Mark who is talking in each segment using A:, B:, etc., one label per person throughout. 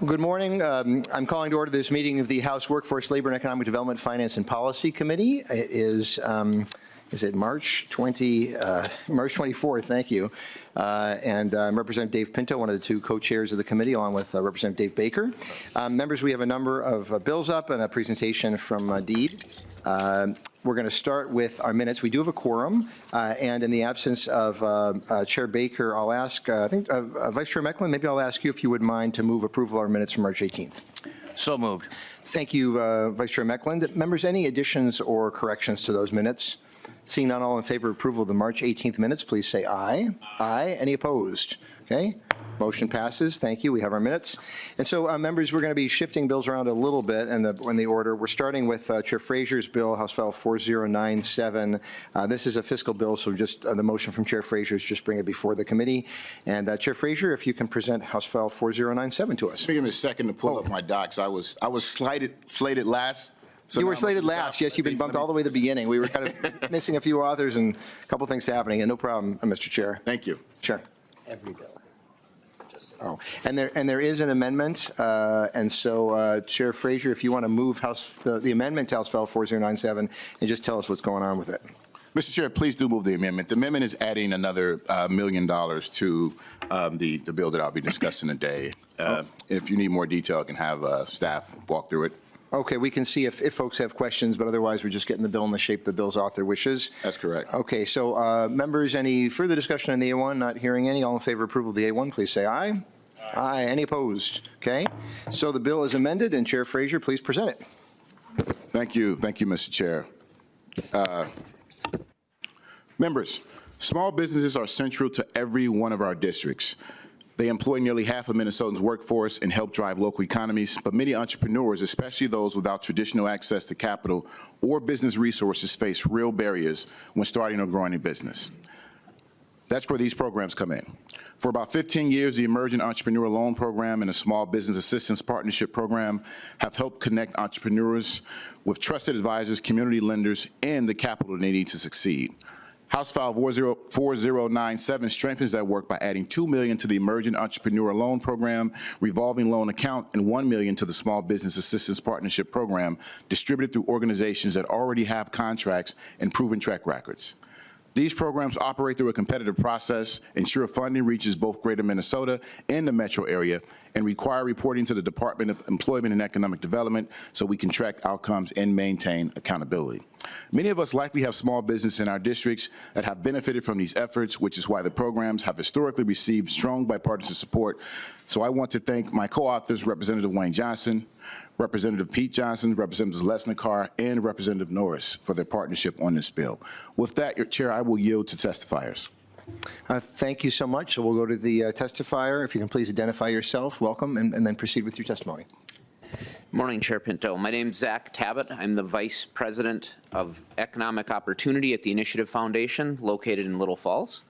A: Good morning. I'm calling to order this meeting of the House Workforce, Labor and Economic Development, Finance and Policy Committee. It is it March 24th? Thank you. And I'm Representative Dave Pinto, one of the two co-chairs of the committee, along with Representative Dave Baker. Members, we have a number of bills up and a presentation from Deed. We're going to start with our minutes. We do have a quorum, and in the absence of Chair Baker, I'll ask, Vice Chair Mecklen, maybe I'll ask you if you would mind to move approval of our minutes from March 18th.
B: So moved.
A: Thank you, Vice Chair Mecklen. Members, any additions or corrections to those minutes? Seeing none, all in favor of approval of the March 18th minutes, please say aye. Aye. Any opposed? Okay. Motion passes. Thank you. We have our minutes. And so, members, we're going to be shifting bills around a little bit in the order. We're starting with Chair Frazier's bill, House File 4097. This is a fiscal bill, so just the motion from Chair Frazier is just bring it before the committee. And Chair Frazier, if you can present House File 4097 to us.
C: Give me a second to pull up my docs. I was slated last. So
A: you were slated last. Yes, you've been bumped all the way to the beginning. We were kind of missing a few authors and a couple things happening. And no problem, Mr. Chair.
C: Thank you.
A: Sure.
D: Every bill.
A: Oh, and there is an amendment, and so Chair Frazier, if you want to move the amendment to House File 4097 and just tell us what's going on with it.
C: Mr. Chair, please do move the amendment. The amendment is adding another $1 million to the bill that I'll be discussing today. If you need more detail, I can have staff walk through it.
A: Okay, we can see if folks have questions, but otherwise we're just getting the bill in the shape the bill's author wishes.
C: That's correct.
A: Okay, so members, any further discussion on the A1? Not hearing any. All in favor of approval of the A1, please say aye. Aye. Aye. Any opposed? Okay, so the bill is amended, and Chair Frazier, please present it.
C: Thank you. Thank you, Mr. Chair. Members, small businesses are central to every one of our districts. They employ nearly half of Minnesotans' workforce and help drive local economies, but many entrepreneurs, especially those without traditional access to capital or business resources, face real barriers when starting or growing a business. That's where these programs come in. For about 15 years, the Emerging Entrepreneur Loan Program and the Small Business Assistance Partnership Program have helped connect entrepreneurs with trusted advisors, community lenders, and the capital they need to succeed. House File 4097 strengthens that work by adding $2 million to the Emerging Entrepreneur Loan Program, revolving loan account, and $1 million to the Small Business Assistance Partnership Program, distributed through organizations that already have contracts and proven track records. These programs operate through a competitive process, ensure funding reaches both Greater Minnesota and the metro area, and require reporting to the Department of Employment and Economic Development so we can track outcomes and maintain accountability. Many of us likely have small business in our districts that have benefited from these efforts, which is why the programs have historically received strong bipartisan support. So I want to thank my co-authors, Representative Wayne Johnson, Representative Pete Johnson, Representatives Lesnicar, and Representative Norris for their partnership on this bill. With that, Your Chair, I will yield to testifiers.
A: Thank you so much. So we'll go to the testifier. If you can please identify yourself, welcome, and then proceed with your testimony.
E: Morning, Chair Pinto. My name's Zach Tabbitt. I'm the Vice President of Economic Opportunity at the Initiative Foundation, located in Little Falls.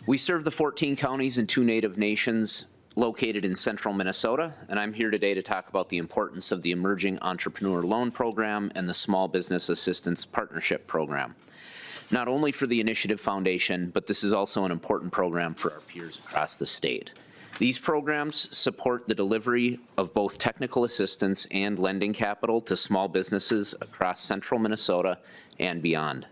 E: We serve the 14 counties and 2 Native nations located in central Minnesota, and I'm here today to talk about the importance of the Emerging Entrepreneur Loan Program and the Small Business Assistance Partnership Program. Not only for the Initiative Foundation, but this is also an important program for our peers across the state. These programs support the delivery of both technical assistance and lending capital to small businesses across central Minnesota and beyond.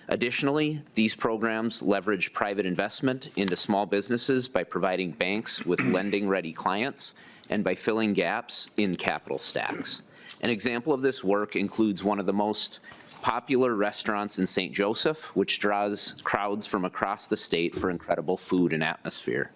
E: Additionally, these programs leverage private investment into small businesses by providing banks with lending-ready clients and by filling gaps in capital stacks. An example of this work includes one of the most popular restaurants in St. Joseph, which draws crowds from across the state for incredible food and atmosphere.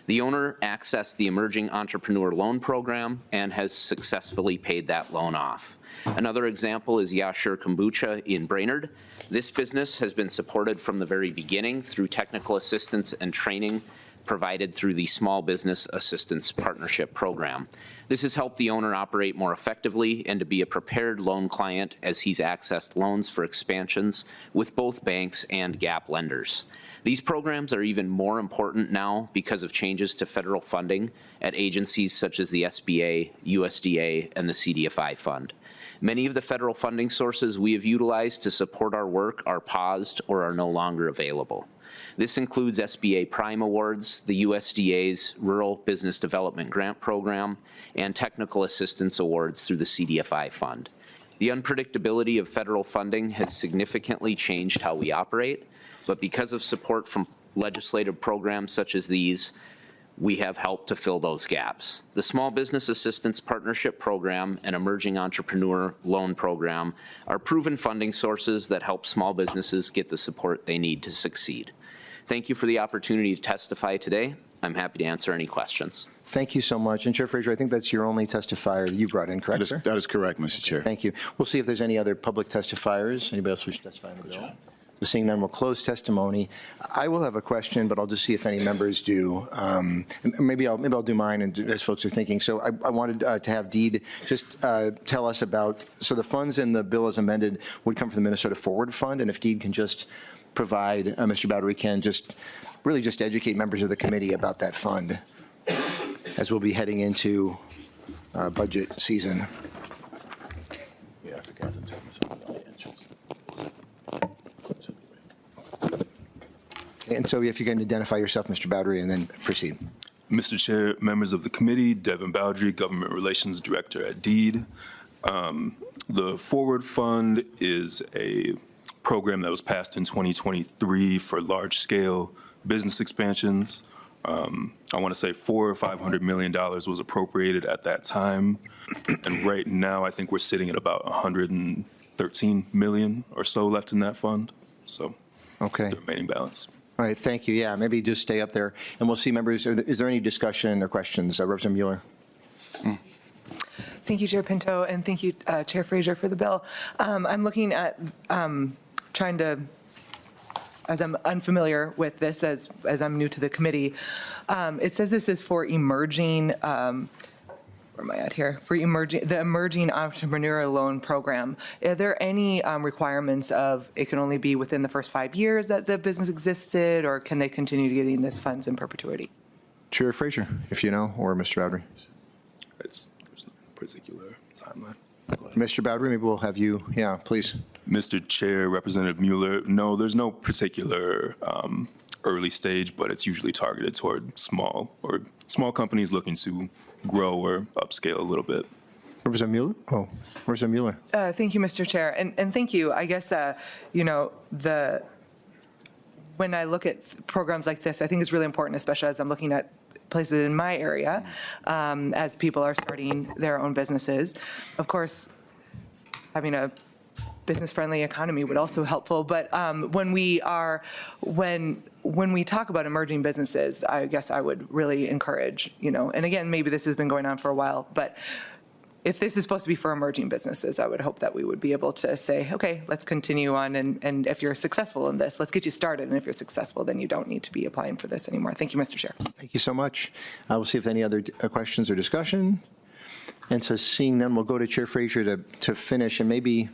E: The owner accessed the Emerging Entrepreneur Loan Program and has successfully paid that loan off. Another example is Yashir Kombucha in Brainerd. This business has been supported from the very beginning through technical assistance and training provided through the Small Business Assistance Partnership Program. This has helped the owner operate more effectively and to be a prepared loan client as he's accessed loans for expansions with both banks and gap lenders. These programs are even more important now because of changes to federal funding at agencies such as the SBA, USDA, and the CDFI fund. Many of the federal funding sources we have utilized to support our work are paused or are no longer available. This includes SBA Prime Awards, the USDA's Rural Business Development Grant Program, and Technical Assistance Awards through the CDFI Fund. The unpredictability of federal funding has significantly changed how we operate, but because of support from legislative programs such as these, we have helped to fill those gaps. The Small Business Assistance Partnership Program and Emerging Entrepreneur Loan Program are proven funding sources that help small businesses get the support they need to succeed. Thank you for the opportunity to testify today. I'm happy to answer any questions.
A: Thank you so much. And Chair Frazier, I think that's your only testifier that you brought in, correct, sir?
C: That is correct, Mr. Chair.
A: Thank you. We'll see if there's any other public testifiers. Anybody else wish to testify in the bill? So seeing none, we'll close testimony. I will have a question, but I'll just see if any members do. Maybe I'll do mine and as folks are thinking. So I wanted to have Deed just tell us about, so the funds in the bill as amended would come from the Minnesota Forward Fund, and if Deed can just provide, Mr. Bowdery can just really just educate members of the committee about that fund as we'll be heading into budget season.
C: Yeah, I forgot to tell you something about the interest.
A: And so if you can identify yourself, Mr. Bowdery, and then proceed.
B: Mr. Chair, members of the committee, Devin Bowdery, Government Relations Director at Deed. The Forward Fund is a program that was passed in 2023 for large-scale business expansions. I want to say $400 or $500 million was appropriated at that time. And right now, I think we're sitting at about 113 million or so left in that fund. So
A: Okay.
B: that's the remaining balance.
A: All right, thank you. Yeah, maybe just stay up there, and we'll see members. Is there any discussion or questions? Representative Mueller.
D: Thank you, Chair Pinto, and thank you, Chair Frazier, for the bill. I'm looking at trying to, as I'm unfamiliar with this, as I'm new to the committee, it says this is for emerging, where am I at here? For the Emerging Entrepreneur Loan Program. Are there any requirements of it can only be within the first 5 years that the business existed, or can they continue getting this funds in perpetuity?
A: Chair Frazier, if you know, or Mr. Bowdery.
B: There's no particular timeline.
A: Mr. Bowdery, maybe we'll have you, yeah, please.
B: Mr. Chair, Representative Mueller, no, there's no particular early stage, but it's usually targeted toward small companies looking to grow or upscale a little bit.
A: Representative Mueller? Oh, Representative Mueller.
D: Thank you, Mr. Chair, and thank you. I guess, when I look at programs like this, I think it's really important, especially as I'm looking at places in my area, as people are starting their own businesses. Of course, having a business-friendly economy would also helpful, but when we talk about emerging businesses, I guess I would really encourage, and again, maybe this has been going on for a while, but if this is supposed to be for emerging businesses, I would hope that we would be able to say, okay, let's continue on, and if you're successful in this, let's get you started, and if you're successful, then you don't need to be applying for this anymore. Thank you, Mr. Chair.
A: Thank you so much. We'll see if any other questions or discussion. And so seeing none, we'll go to Chair Frazier to finish, and maybe.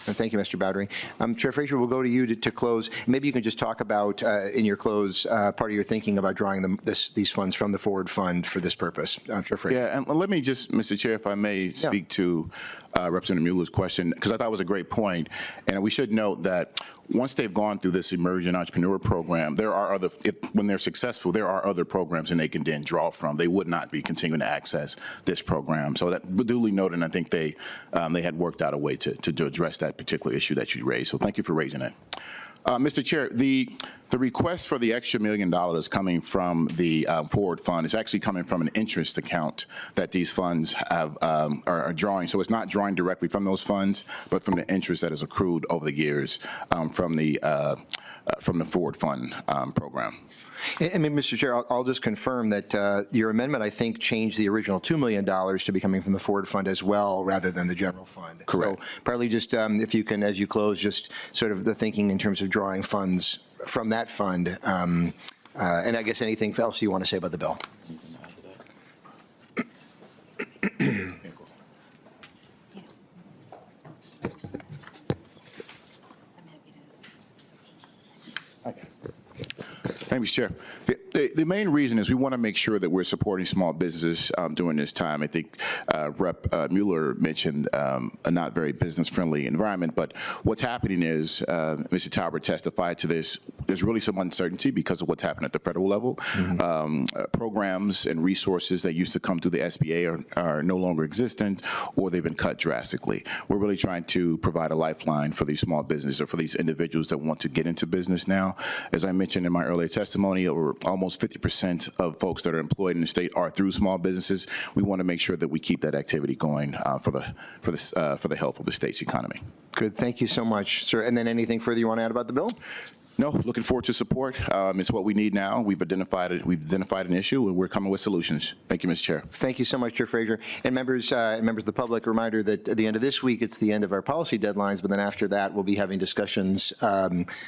A: And thank you, Mr. Bowdery. Chair Frazier, we'll go to you to close. Maybe you can just talk about, in your close, part of your thinking about drawing these funds from the Forward Fund for this purpose. Chair Frazier.
C: Yeah, and let me just, Mr. Chair, if I may speak to Representative Mueller's question, because I thought it was a great point. And we should note that once they've gone through this Emerging Entrepreneur Program, there are when they're successful, there are other programs and they can then draw from. They would not be continuing to access this program. So that duly noted, and I think they had worked out a way to address that particular issue that you raised. So thank you for raising it. Mr. Chair, the request for the extra $1 million coming from the Forward Fund is actually coming from an interest account that these funds are drawing. So it's not drawing directly from those funds, but from the interest that is accrued over the years from the Forward Fund program.
A: And Mr. Chair, I'll just confirm that your amendment, I think, changed the original $2 million to be coming from the Forward Fund as well, rather than the general fund.
C: Correct.
A: So probably just, if you can, as you close, just sort of the thinking in terms of drawing funds from that fund, and I guess anything else you want to say about the bill.
C: Thank you, Chair. The main reason is we want to make sure that we're supporting small businesses during this time. I think Rep. Mueller mentioned a not very business-friendly environment, but what's happening is, Mr. Talbert testified to this, there's really some uncertainty because of what's happened at the federal level. Programs and resources that used to come through the SBA are no longer existent, or they've been cut drastically. We're really trying to provide a lifeline for these small businesses or for these individuals that want to get into business now. As I mentioned in my earlier testimony, over almost 50% of folks that are employed in the state are through small businesses. We want to make sure that we keep that activity going for the health of the state's economy.
A: Good, thank you so much, sir. And then anything further you want to add about the bill?
C: No, looking forward to support. It's what we need now. We've identified an issue, and we're coming with solutions. Thank you, Mr. Chair.
A: Thank you so much, Chair Frazier. And members of the public, a reminder that at the end of this week, it's the end of our policy deadlines, but then after that, we'll be having discussions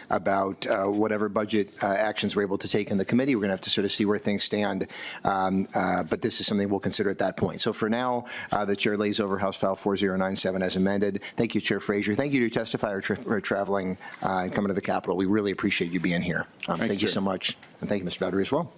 A: about whatever budget actions we're able to take in the committee. We're going to have to sort of see where things stand, but this is something we'll consider at that point. So for now, the Chair lays over House File 4097 as amended. Thank you, Chair Frazier. Thank you to your testifier for traveling and coming to the Capitol. We really appreciate you being here. Thank you so much. And thank you, Mr. Bowdery, as well.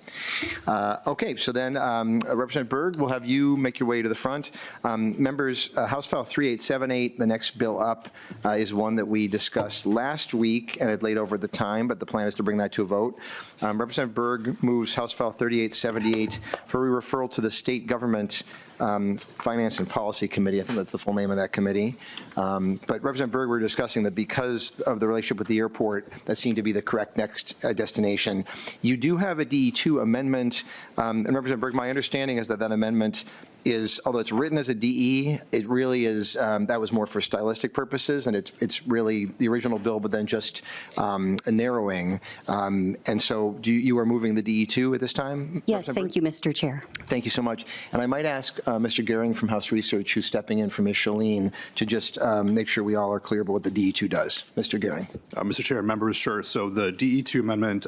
A: Okay, so then Representative Berg, we'll have you make your way to the front. Members, House File 3878, the next bill up, is one that we discussed last week and had laid over the time, but the plan is to bring that to a vote. Representative Berg moves House File 3878 for a referral to the State Government Finance and Policy Committee. I think that's the full name of that committee. But Representative Berg, we're discussing that because of the relationship with the airport, that seemed to be the correct next destination. You do have a DE2 amendment, and Representative Berg, my understanding is that that amendment is, although it's written as a DE, it really is, that was more for stylistic purposes, and it's really the original bill, but then just a narrowing. And so you are moving the DE2 at this time?
F: Yes, thank you, Mr. Chair.
A: Thank you so much. And I might ask Mr. Gehring from House Research, who's stepping in for Ms. Shalene, to just make sure we all are clear about what the DE2 does. Mr. Gehring.
G: Mr. Chair, members, sure. So the DE2 amendment,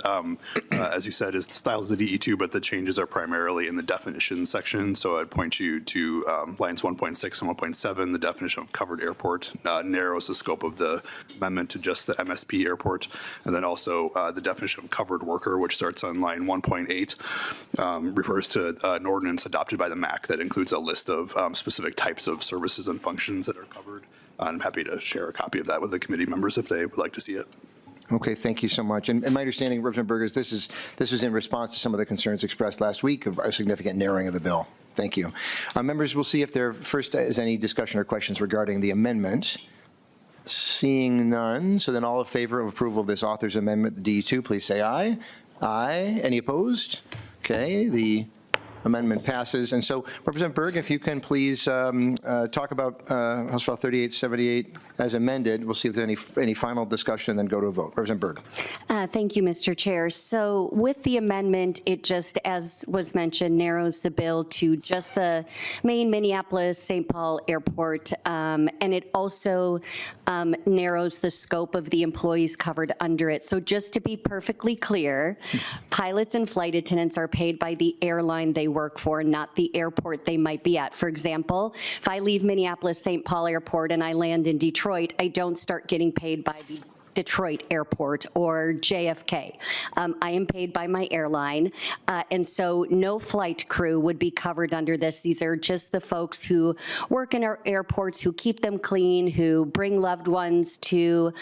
G: as you said, is styled as the DE2, but the changes are primarily in the definition section. So I'd point you to lines 1.6 and 1.7. The definition of covered airport narrows the scope of the amendment to just the MSP airport. And then also the definition of covered worker, which starts on line 1.8, refers to an ordinance adopted by the MAC that includes a list of specific types of services and functions that are covered. I'm happy to share a copy of that with the committee members if they would like to see it.
A: Okay, thank you so much. And my understanding, Representative Berg, is this was in response to some of the concerns expressed last week of a significant narrowing of the bill. Thank you. Members, we'll see if there first is any discussion or questions regarding the amendment. Seeing none, so then all in favor of approval of this author's amendment, the D2, please say aye. Aye. Any opposed? Okay, the amendment passes. And so, Representative Berg, if you can please talk about House File 3878 as amended. We'll see if there's any final discussion and then go to a vote. Representative Berg.
F: Thank you, Mr. Chair. So with the amendment, it just, as was mentioned, narrows the bill to just the main Minneapolis-St. Paul airport, and it also narrows the scope of the employees covered under it. So just to be perfectly clear, pilots and flight attendants are paid by the airline they work for, not the airport they might be at. For example, if I leave Minneapolis-St. Paul Airport and I land in Detroit, I don't start getting paid by the Detroit Airport or JFK. I am paid by my airline, and so no flight crew would be covered under this. These are just the folks who work in our airports, who keep them clean, who bring loved ones to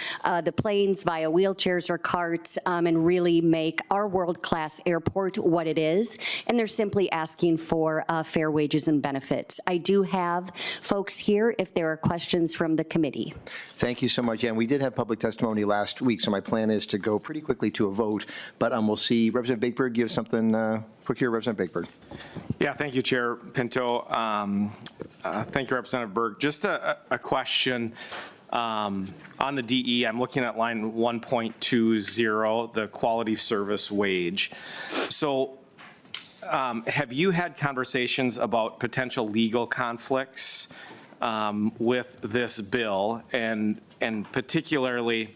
F: the planes via wheelchairs or carts, and really make our world-class airport what it is. And they're simply asking for fair wages and benefits. I do have folks here if there are questions from the committee.
A: Thank you so much. Yeah, and we did have public testimony last week, so my plan is to go pretty quickly to a vote, but we'll see. Representative Bakeberg, you have something quick here, Representative Bakeberg.
H: Yeah, thank you, Chair Pinto. Thank you, Representative Berg. Just a question on the DE. I'm looking at line 1.20, the quality service wage. So have you had conversations about potential legal conflicts with this bill, and particularly,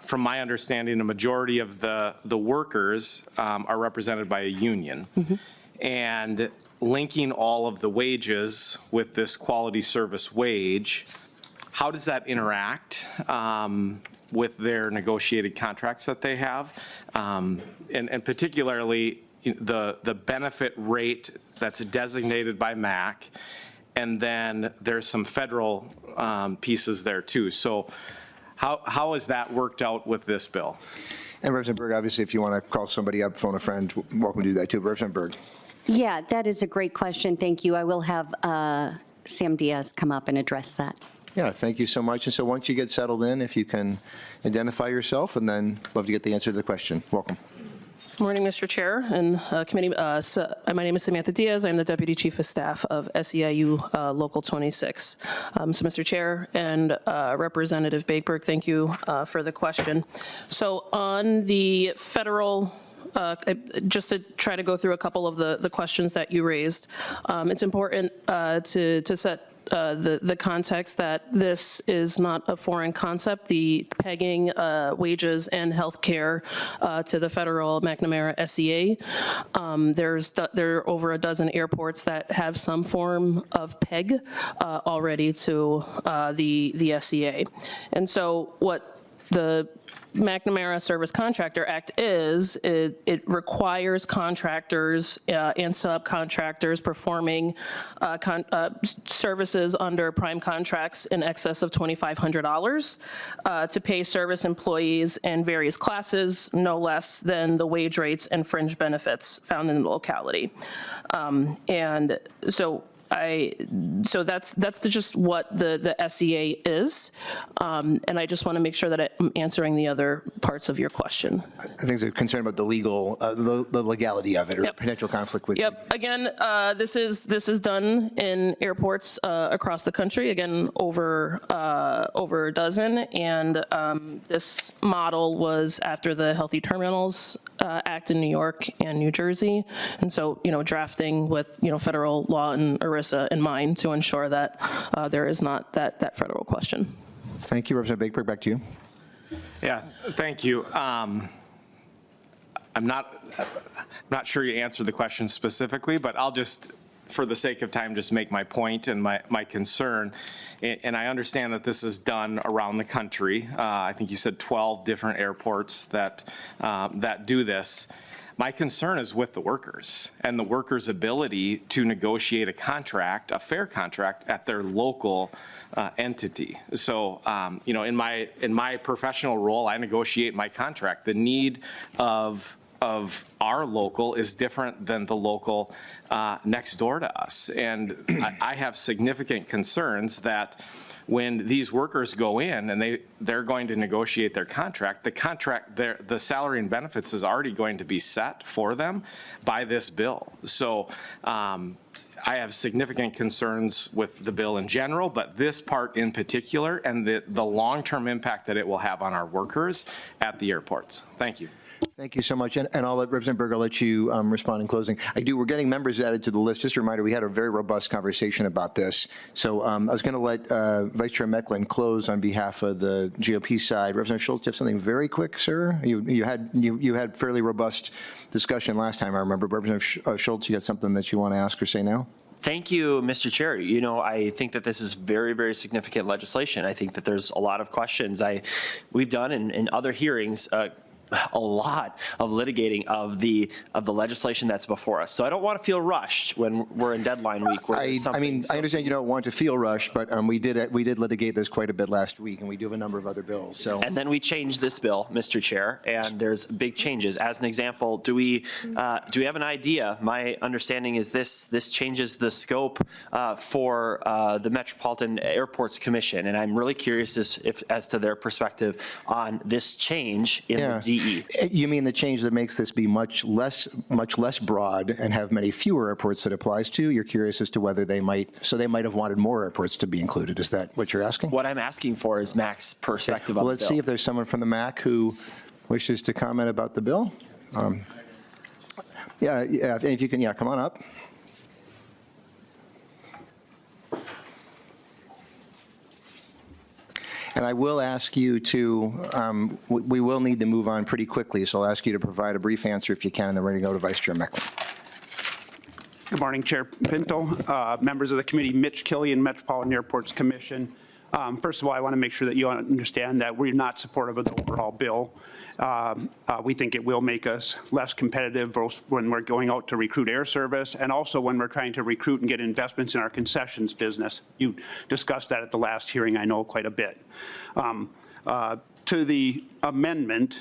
H: from my understanding, a majority of the workers are represented by a union. Mm-hmm. And linking all of the wages with this quality service wage, how does that interact with their negotiated contracts that they have, and particularly the benefit rate that's designated by MAC, and then there's some federal pieces there too. So how has that worked out with this bill?
A: And Representative Berg, obviously, if you want to call somebody up, phone a friend, welcome to do that too. Representative Berg.
F: Yeah, that is a great question. Thank you. I will have Sam Diaz come up and address that.
A: Yeah, thank you so much. And so once you get settled in, if you can identify yourself, and then love to get the answer to the question. Welcome.
I: Morning, Mr. Chair and committee. My name is Samantha Diaz. I'm the Deputy Chief of Staff of SEIU Local 26. So, Mr. Chair and Representative Berg, thank you for the question. So on the federal, just to try to go through a couple of the questions that you raised, it's important to set the context that this is not a foreign concept. The pegging wages and health care to the federal McNamara SEA. There are over a dozen airports that have some form of peg already to the SEA. And so what the McNamara Service Contractor Act is, it requires contractors and subcontractors performing services under prime contracts in excess of $2,500 to pay service employees in various classes, no less than the wage rates and fringe benefits found in the locality. And so that's just what the SEA is, and I just want to make sure that I'm answering the other parts of your question.
A: I think there's a concern about the legal, the legality of it, or potential conflict with.
I: Yep. Again, this is done in airports across the country. Again, over a dozen, and this model was after the Healthy Terminals Act in New York and New Jersey, and so drafting with federal law and ERISA in mind to ensure that there is not that federal question.
A: Thank you, Representative Berg. Back to you.
H: Yeah, thank you. I'm not sure you answered the question specifically, but I'll just, for the sake of time, just make my point and my concern. And I understand that this is done around the country. I think you said 12 different airports that do this. My concern is with the workers and the workers' ability to negotiate a contract, a fair contract, at their local entity. So, in my professional role, I negotiate my contract. The need of our local is different than the local next door to us, and I have significant concerns that when these workers go in and they're going to negotiate their contract, the salary and benefits is already going to be set for them by this bill. So I have significant concerns with the bill in general, but this part in particular, and the long-term impact that it will have on our workers at the airports. Thank you.
A: Thank you so much. And I'll let Representative Berg, I'll let you respond in closing. We're getting members added to the list. Just a reminder, we had a very robust conversation about this. So I was going to let Vice Chair Mecklen close on behalf of the GOP side. Representative Schultz, do you have something very quick, sir? You had fairly robust discussion last time, I remember. Representative Schultz, you got something that you want to ask or say now?
J: Thank you, Mr. Chair. I think that this is very, very significant legislation. I think that there's a lot of questions. We've done in other hearings a lot of litigating of the legislation that's before us. So I don't want to feel rushed when we're in deadline week.
A: I understand you don't want to feel rushed, but we did litigate this quite a bit last week, and we do have a number of other bills. So
J: and then we changed this bill, Mr. Chair, and there's big changes. As an example, do we have an idea? My understanding is this changes the scope for the Metropolitan Airports Commission, and I'm really curious as to their perspective on this change in the DE.
A: You mean the change that makes this be much less broad and have many fewer airports that applies to? You're curious as to whether they might have wanted more airports to be included. Is that what you're asking?
J: What I'm asking for is Mac's perspective on the bill.
A: Let's see if there's someone from the MAC who wishes to comment about the bill. If you can, come on up. And I will ask you to, we will need to move on pretty quickly, so I'll ask you to provide a brief answer if you can, and then we're going to go to Vice Chair Mecklen.
K: Good morning, Chair Pinto, members of the committee, Mitch Killian, Metropolitan Airports Commission. First of all, I want to make sure that you understand that we're not supportive of the overall bill. We think it will make us less competitive both when we're going out to recruit air service and also when we're trying to recruit and get investments in our concessions business. You discussed that at the last hearing, I know, quite a bit. To the amendment,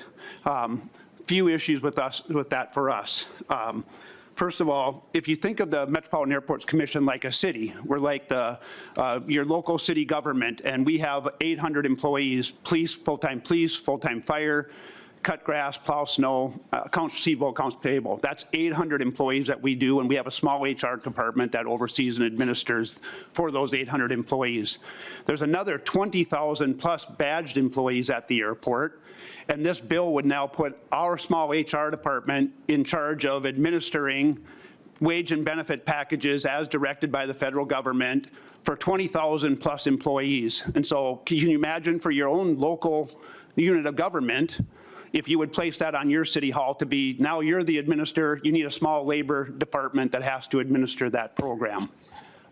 K: few issues with that for us. First of all, if you think of the Metropolitan Airports Commission like a city, we're like your local city government, and we have 800 employees, police, full-time fire, cut grass, plow snow, accounts receivable, accounts payable. That's 800 employees that we do, and we have a small HR department that oversees and administers for those 800 employees. There's another 20,000 plus badged employees at the airport. And this bill would now put our small HR department in charge of administering wage and benefit packages as directed by the federal government for 20,000 plus employees. And so can you imagine for your own local unit of government, if you would place that on your city hall to be, now you're the administrator, you need a small labor department that has to administer that program.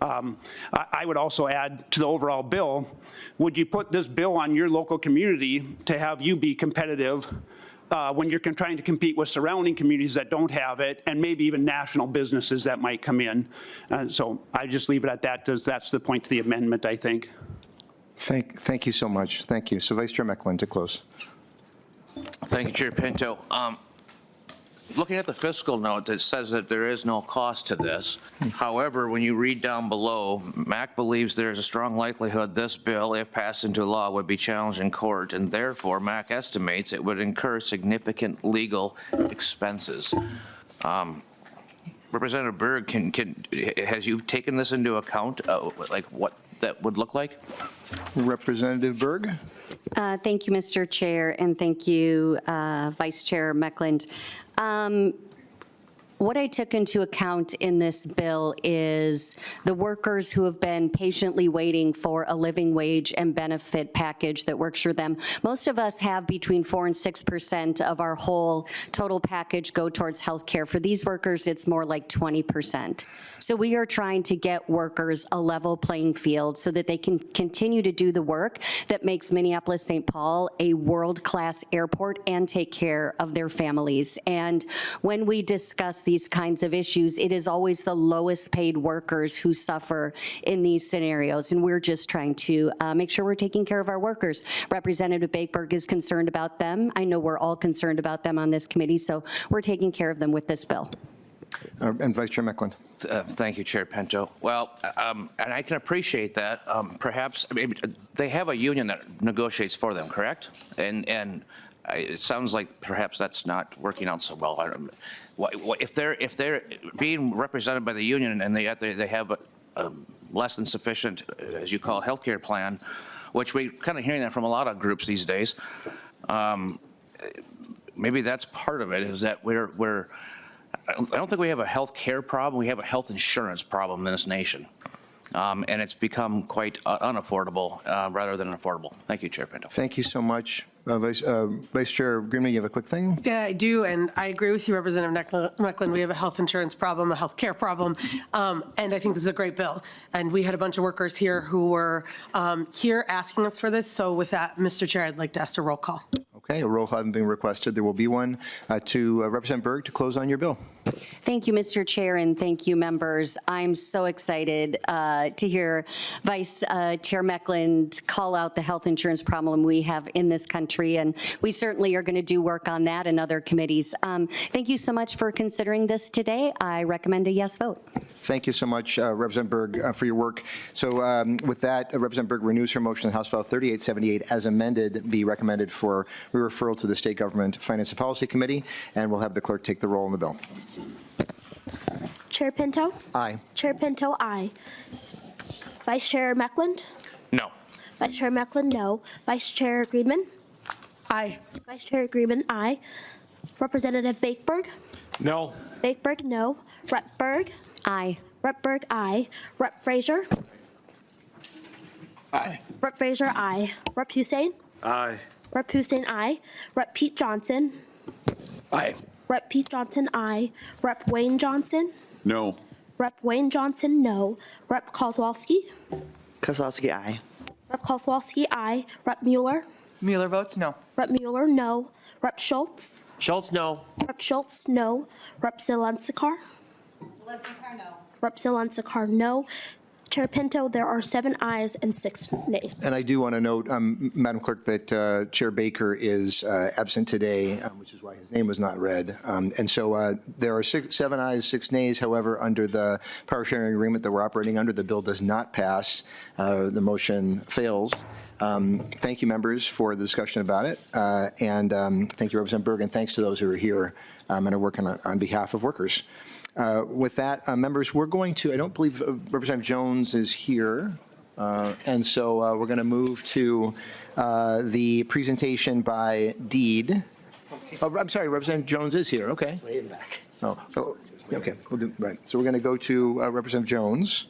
K: I would also add to the overall bill, would you put this bill on your local community to have you be competitive when you're trying to compete with surrounding communities that don't have it, and maybe even national businesses that might come in? So I just leave it at that, because that's the point to the amendment, I think.
A: Thank you so much. Thank you. So Vice Chair Mecklen to close.
L: Thank you, Chair Pinto. Looking at the fiscal note, it says that there is no cost to this. However, when you read down below, MAC believes there is a strong likelihood this bill, if passed into law, would be challenged in court, and therefore MAC estimates it would incur significant legal expenses. Representative Berg, has you taken this into account, like what that would look like?
A: Representative Berg.
F: Thank you, Mr. Chair, and thank you, Vice Chair Mecklen. What I took into account in this bill is the workers who have been patiently waiting for a living wage and benefit package that works for them. Most of us have between 4 and 6% of our whole total package go towards health care. For these workers, it's more like 20%. So we are trying to get workers a level playing field so that they can continue to do the work that makes Minneapolis-St. Paul a world-class airport and take care of their families. And when we discuss these kinds of issues, it is always the lowest paid workers who suffer in these scenarios, and we're just trying to make sure we're taking care of our workers. Representative Berg is concerned about them. I know we're all concerned about them on this committee, so we're taking care of them with this bill.
A: And Vice Chair Mecklen.
L: Thank you, Chair Pinto. Well, and I can appreciate that. Perhaps, I mean, they have a union that negotiates for them, correct? And it sounds like perhaps that's not working out so well. If they're being represented by the union and they have a less than sufficient, as you call, health care plan, which we kind of hearing that from a lot of groups these days, maybe that's part of it, is that I don't think we have a health care problem. We have a health insurance problem in this nation. And it's become quite unaffordable rather than affordable. Thank you, Chair Pinto.
A: Thank you so much. Vice Chair Greenman, you have a quick thing?
M: Yeah, I do, and I agree with you, Representative Mecklen. We have a health insurance problem, a health care problem, and I think this is a great bill. And we had a bunch of workers here who were here asking us for this. So with that, Mr. Chair, I'd like to ask a roll call.
A: Okay, a roll call having been requested. There will be one to Representative Berg to close on your bill.
F: Thank you, Mr. Chair, and thank you, members. I'm so excited to hear Vice Chair Mecklen call out the health insurance problem we have in this country, and we certainly are going to do work on that in other committees. Thank you so much for considering this today. I recommend a yes vote.
A: Thank you so much, Representative Berg, for your work. So with that, Representative Berg renews her motion that House File 3878 as amended be recommended for referral to the State Government Finance and Policy Committee, and we'll have the clerk take the roll on the bill.
N: Chair Pinto?
A: Aye.
N: Chair Pinto, aye. Vice Chair Mecklen?
L: No.
N: Vice Chair Mecklen, no. Vice Chair Greenman?
M: Aye.
N: Vice Chair Greenman, aye. Representative Berg?
H: No.
N: Berg, no. Rep Berg?
F: Aye.
N: Rep Berg, aye. Rep Frazier?
H: Aye.
N: Rep Frazier, aye. Rep Hussein?
H: Aye.
N: Rep Hussein, aye. Rep Pete Johnson?
H: Aye.
N: Rep Pete Johnson, aye. Rep Wayne Johnson?
C: No.
N: Rep Wayne Johnson, no. Rep Kozlowski?
O: Kozlowski, aye.
N: Rep. Kozlowski, aye. Rep. Mueller?
D: Mueller votes no.
N: Rep. Mueller, no. Rep. Schultz?
J: Schultz, no.
N: Rep. Schultz, no. Rep. Zelenskar? Rep. Zelenskar, no. Chair Pinto, there are 7 ayes and 6 nays.
A: And I do want to note, Madam Clerk, that Chair Baker is absent today, which is why his name was not read. And so there are 7 ayes, 6 nays. However, under the power sharing agreement that we're operating under, the bill does not pass. The motion fails. Thank you, members, for the discussion about it. And thank you, Representative Berg, and thanks to those who are here and are working on behalf of workers. With that, members, we're going to, I don't believe Representative Jones is here. And so we're going to move to the presentation by Deed. Oh, I'm sorry, Representative Jones is here. Okay.
O: Way in the back.
A: Oh, okay. We'll do, right. So we're going to go to Representative Jones.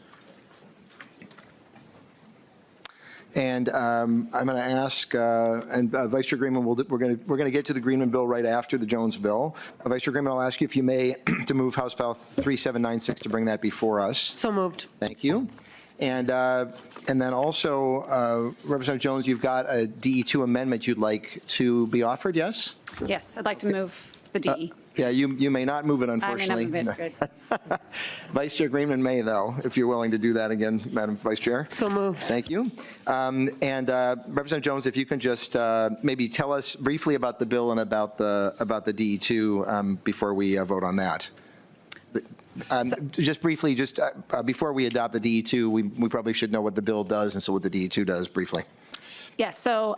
A: And I'm going to ask, and Vice Chair Greenman, we're going to get to the Greenman bill right after the Jones bill. Vice Chair Greenman, I'll ask you if you may to move House File 3796 to bring that before us.
M: So moved.
A: Thank you. And then also, Representative Jones, you've got a DE2 amendment you'd like to be offered, yes?
P: Yes, I'd like to move the DE.
A: Yeah, you may not move it, unfortunately.
P: I may not move it, good.
A: Vice Chair Greenman may, though, if you're willing to do that again, Madam Vice Chair.
M: So moved.
A: Thank you. And Representative Jones, if you can just maybe tell us briefly about the bill and about the DE2 before we vote on that. Just briefly, before we adopt the DE2, we probably should know what the bill does and so what the DE2 does briefly.
P: Yes, so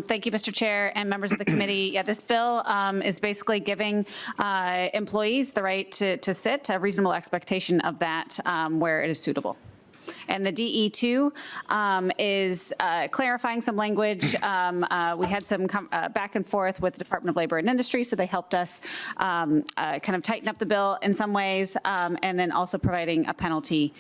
P: thank you, Mr. Chair and members of the committee. Yeah, this bill is basically giving employees the right to sit, a reasonable expectation of that where it is suitable. And the DE2 is clarifying some language. We had some back and forth with the Department of Labor and Industry, so they helped us kind of tighten up the bill in some ways, and then also providing a penalty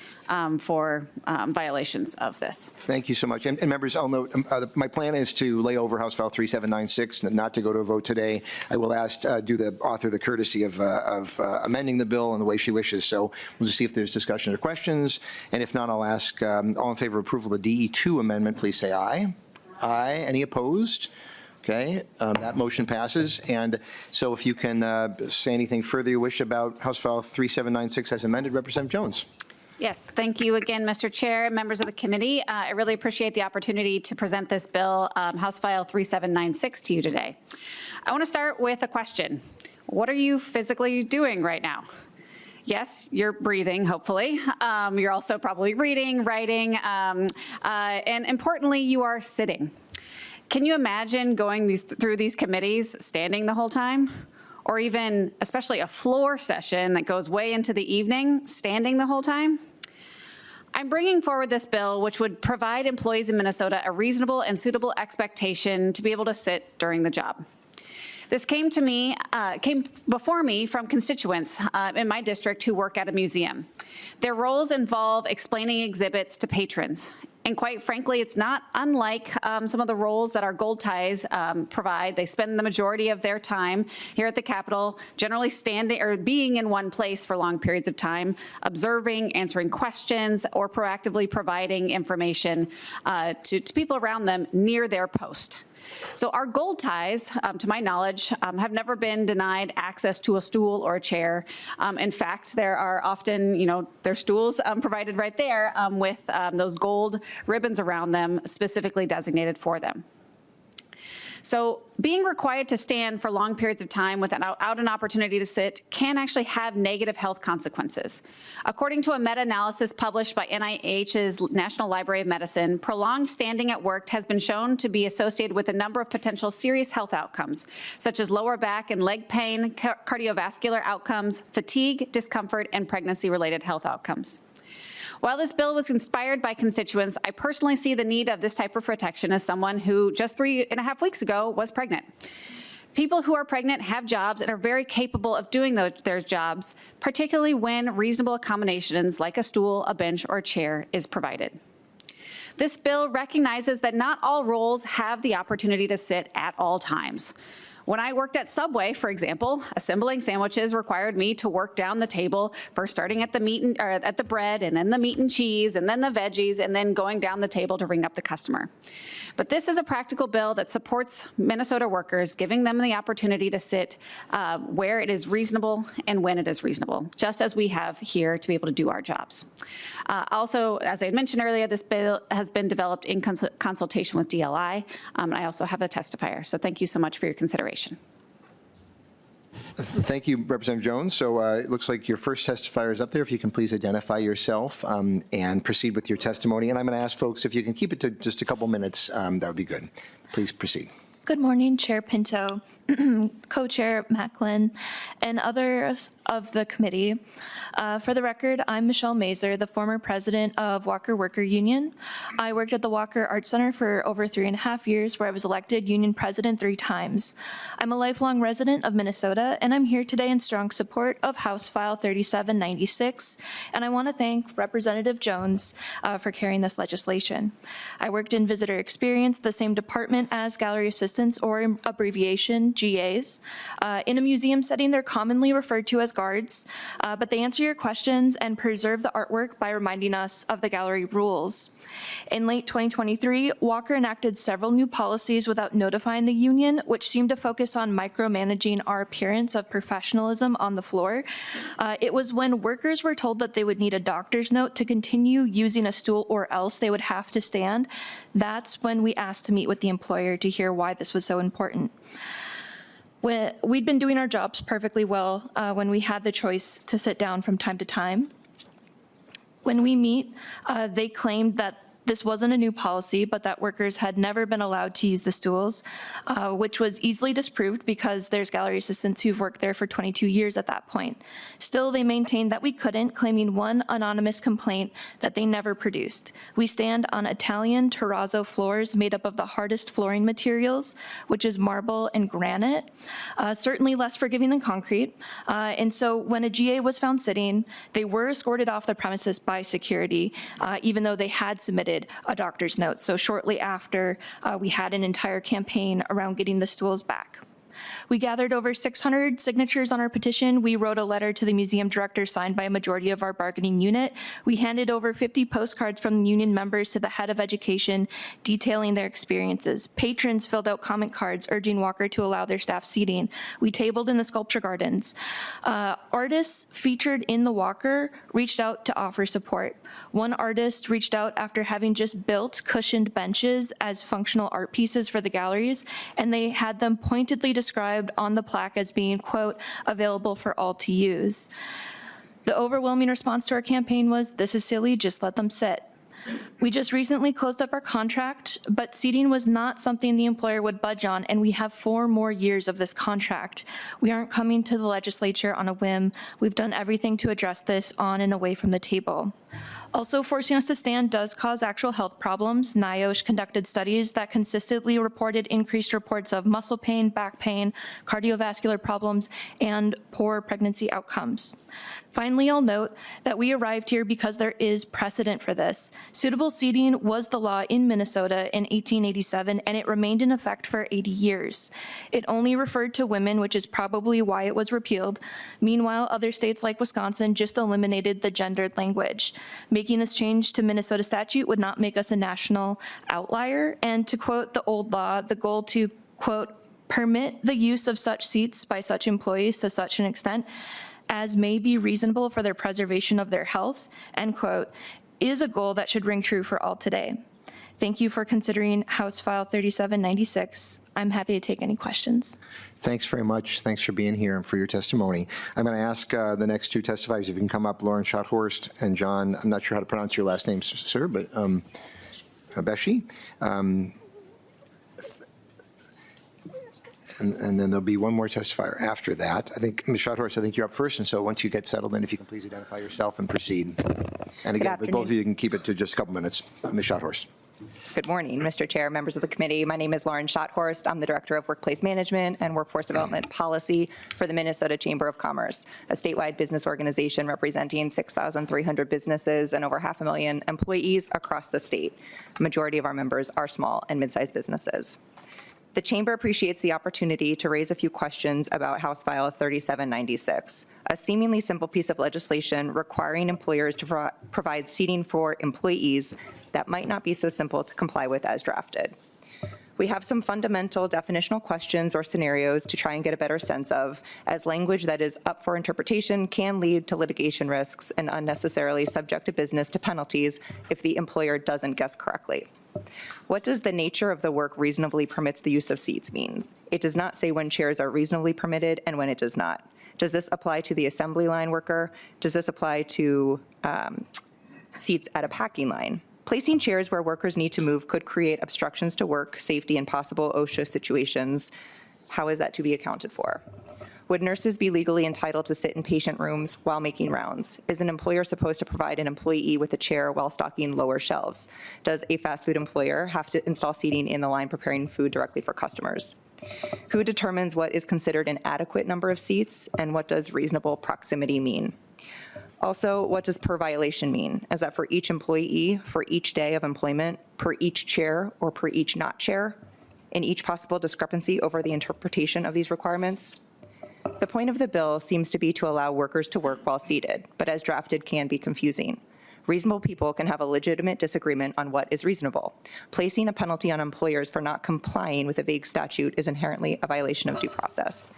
P: for violations of this.
A: Thank you so much. And members, I'll note, my plan is to lay over House File 3796, not to go to a vote today. I will do the author the courtesy of amending the bill in the way she wishes. So we'll just see if there's discussion or questions. And if not, I'll ask all in favor of approval of the DE2 amendment, please say aye. Aye. Any opposed? Okay, that motion passes. And so if you can say anything further you wish about House File 3796 as amended, Representative Jones.
P: Yes, thank you again, Mr. Chair and members of the committee. I really appreciate the opportunity to present this bill, House File 3796, to you today. I want to start with a question. What are you physically doing right now? Yes, you're breathing, hopefully. You're also probably reading, writing, and importantly, you are sitting. Can you imagine going through these committees standing the whole time? Or even, especially a floor session that goes way into the evening, standing the whole time? I'm bringing forward this bill, which would provide employees in Minnesota a reasonable and suitable expectation to be able to sit during the job. This came before me from constituents in my district who work at a museum. Their roles involve explaining exhibits to patrons. And quite frankly, it's not unlike some of the roles that our gold ties provide. They spend the majority of their time here at the Capitol, generally standing or being in one place for long periods of time, observing, answering questions, or proactively providing information to people around them near their post. So our gold ties, to my knowledge, have never been denied access to a stool or a chair. In fact, there are often, there's stools provided right there with those gold ribbons around them specifically designated for them. So being required to stand for long periods of time without an opportunity to sit can actually have negative health consequences. According to a meta-analysis published by NIH's National Library of Medicine, prolonged standing at work has been shown to be associated with a number of potential serious health outcomes, such as lower back and leg pain, cardiovascular outcomes, fatigue, discomfort, and pregnancy-related health outcomes. While this bill was inspired by constituents, I personally see the need of this type of protection as someone who just 3.5 weeks ago was pregnant. People who are pregnant have jobs and are very capable of doing their jobs, particularly when reasonable accommodations like a stool, a bench, or a chair is provided. This bill recognizes that not all roles have the opportunity to sit at all times. When I worked at Subway, for example, assembling sandwiches required me to work down the table, first starting at the at the bread, and then the meat and cheese, and then the veggies, and then going down the table to ring up the customer. But this is a practical bill that supports Minnesota workers, giving them the opportunity to sit where it is reasonable and when it is reasonable, just as we have here to be able to do our jobs. Also, as I had mentioned earlier, this bill has been developed in consultation with DLI, and I also have a testifier. So thank you so much for your consideration.
A: Thank you, Representative Jones. So it looks like your first testifier is up there. If you can please identify yourself and proceed with your testimony. And I'm going to ask folks if you can keep it to just a couple minutes, that would be good. Please proceed.
O: Good morning, Chair Pinto, Co-Chair Macklin, and others of the committee. For the record, I'm Michelle Mazur, the former president of Walker Worker Union. I worked at the Walker Art Center for over 3.5 years, where I was elected union president 3 times. I'm a lifelong resident of Minnesota, and I'm here today in strong support of House File 3796, and I want to thank Representative Jones for carrying this legislation. I worked in visitor experience, the same department as gallery assistants, or abbreviation GAs. In a museum setting, they're commonly referred to as guards, but they answer your questions and preserve the artwork by reminding us of the gallery rules. In late 2023, Walker enacted several new policies without notifying the union, which seemed to focus on micromanaging our appearance of professionalism on the floor. It was when workers were told that they would need a doctor's note to continue using a stool or else they would have to stand. That's when we asked to meet with the employer to hear why this was so important. We'd been doing our jobs perfectly well when we had the choice to sit down from time to time. When we meet, they claimed that this wasn't a new policy, but that workers had never been allowed to use the stools, which was easily disproved because there's gallery assistants who've worked there for 22 years at that point. Still, they maintained that we couldn't, claiming one anonymous complaint that they never produced. We stand on Italian terrazzo floors made up of the hardest flooring materials, which is marble and granite, certainly less forgiving than concrete. And so when a GA was found sitting, they were escorted off the premises by security, even though they had submitted a doctor's note. So shortly after, we had an entire campaign around getting the stools back. We gathered over 600 signatures on our petition. We wrote a letter to the museum director signed by a majority of our bargaining unit. We handed over 50 postcards from union members to the head of education detailing their experiences. Patrons filled out comment cards urging Walker to allow their staff seating. We tabled in the sculpture gardens. Artists featured in the Walker reached out to offer support. One artist reached out after having just built cushioned benches as functional art pieces for the galleries, and they had them pointedly described on the plaque as being, quote, available for all to use. The overwhelming response to our campaign was, this is silly, just let them sit. We just recently closed up our contract, but seating was not something the employer would budge on, and we have 4 more years of this contract. We aren't coming to the legislature on a whim. We've done everything to address this on and away from the table. Also, forcing us to stand does cause actual health problems. NIOSH conducted studies that consistently reported increased reports of muscle pain, back pain, cardiovascular problems, and poor pregnancy outcomes. Finally, I'll note that we arrived here because there is precedent for this. Suitable seating was the law in Minnesota in 1887, and it remained in effect for 80 years. It only referred to women, which is probably why it was repealed. Meanwhile, other states like Wisconsin just eliminated the gendered language. Making this change to Minnesota statute would not make us a national outlier. And to quote the old law, the goal to, quote, permit the use of such seats by such employees to such an extent as may be reasonable for their preservation of their health, end quote, is a goal that should ring true for all today. Thank you for considering House File 3796. I'm happy to take any questions.
A: Thanks very much. Thanks for being here and for your testimony. I'm going to ask the next 2 testifiers if you can come up, Lauren Schothorst and John, I'm not sure how to pronounce your last name, sir, but Beshi. And then there'll be one more testifier after that. I think, Ms. Schothorst, I think you're up first, and so once you get settled in, if you can please identify yourself and proceed. And again, with both of you can keep it to just a couple minutes. Ms. Schothorst.
Q: Good morning, Mr. Chair, members of the committee. My name is Lauren Schothorst. I'm the Director of Workplace Management and Workforce Development Policy for the Minnesota Chamber of Commerce, a statewide business organization representing 6,300 businesses and over 500,000 employees across the state. The majority of our members are small and mid-sized businesses. The Chamber appreciates the opportunity to raise a few questions about House File 3796, a seemingly simple piece of legislation requiring employers to provide seating for employees that might not be so simple to comply with as drafted. We have some fundamental definitional questions or scenarios to try and get a better sense of, as language that is up for interpretation can lead to litigation risks and unnecessarily subject a business to penalties if the employer doesn't guess correctly. What does the nature of the work reasonably permits the use of seats mean? It does not say when chairs are reasonably permitted and when it does not. Does this apply to the assembly line worker? Does this apply to seats at a packing line? Placing chairs where workers need to move could create obstructions to work, safety, and possible OSHA situations. How is that to be accounted for? Would nurses be legally entitled to sit in patient rooms while making rounds? Is an employer supposed to provide an employee with a chair while stocking lower shelves? Does a fast food employer have to install seating in the line preparing food directly for customers? Who determines what is considered an adequate number of seats, and what does reasonable proximity mean? Also, what does per violation mean? Is that for each employee, for each day of employment, per each chair, or per each not chair? In each possible discrepancy over the interpretation of these requirements? The point of the bill seems to be to allow workers to work while seated, but as drafted can be confusing. Reasonable people can have a legitimate disagreement on what is reasonable. Placing a penalty on employers for not complying with a vague statute is inherently a violation of due process.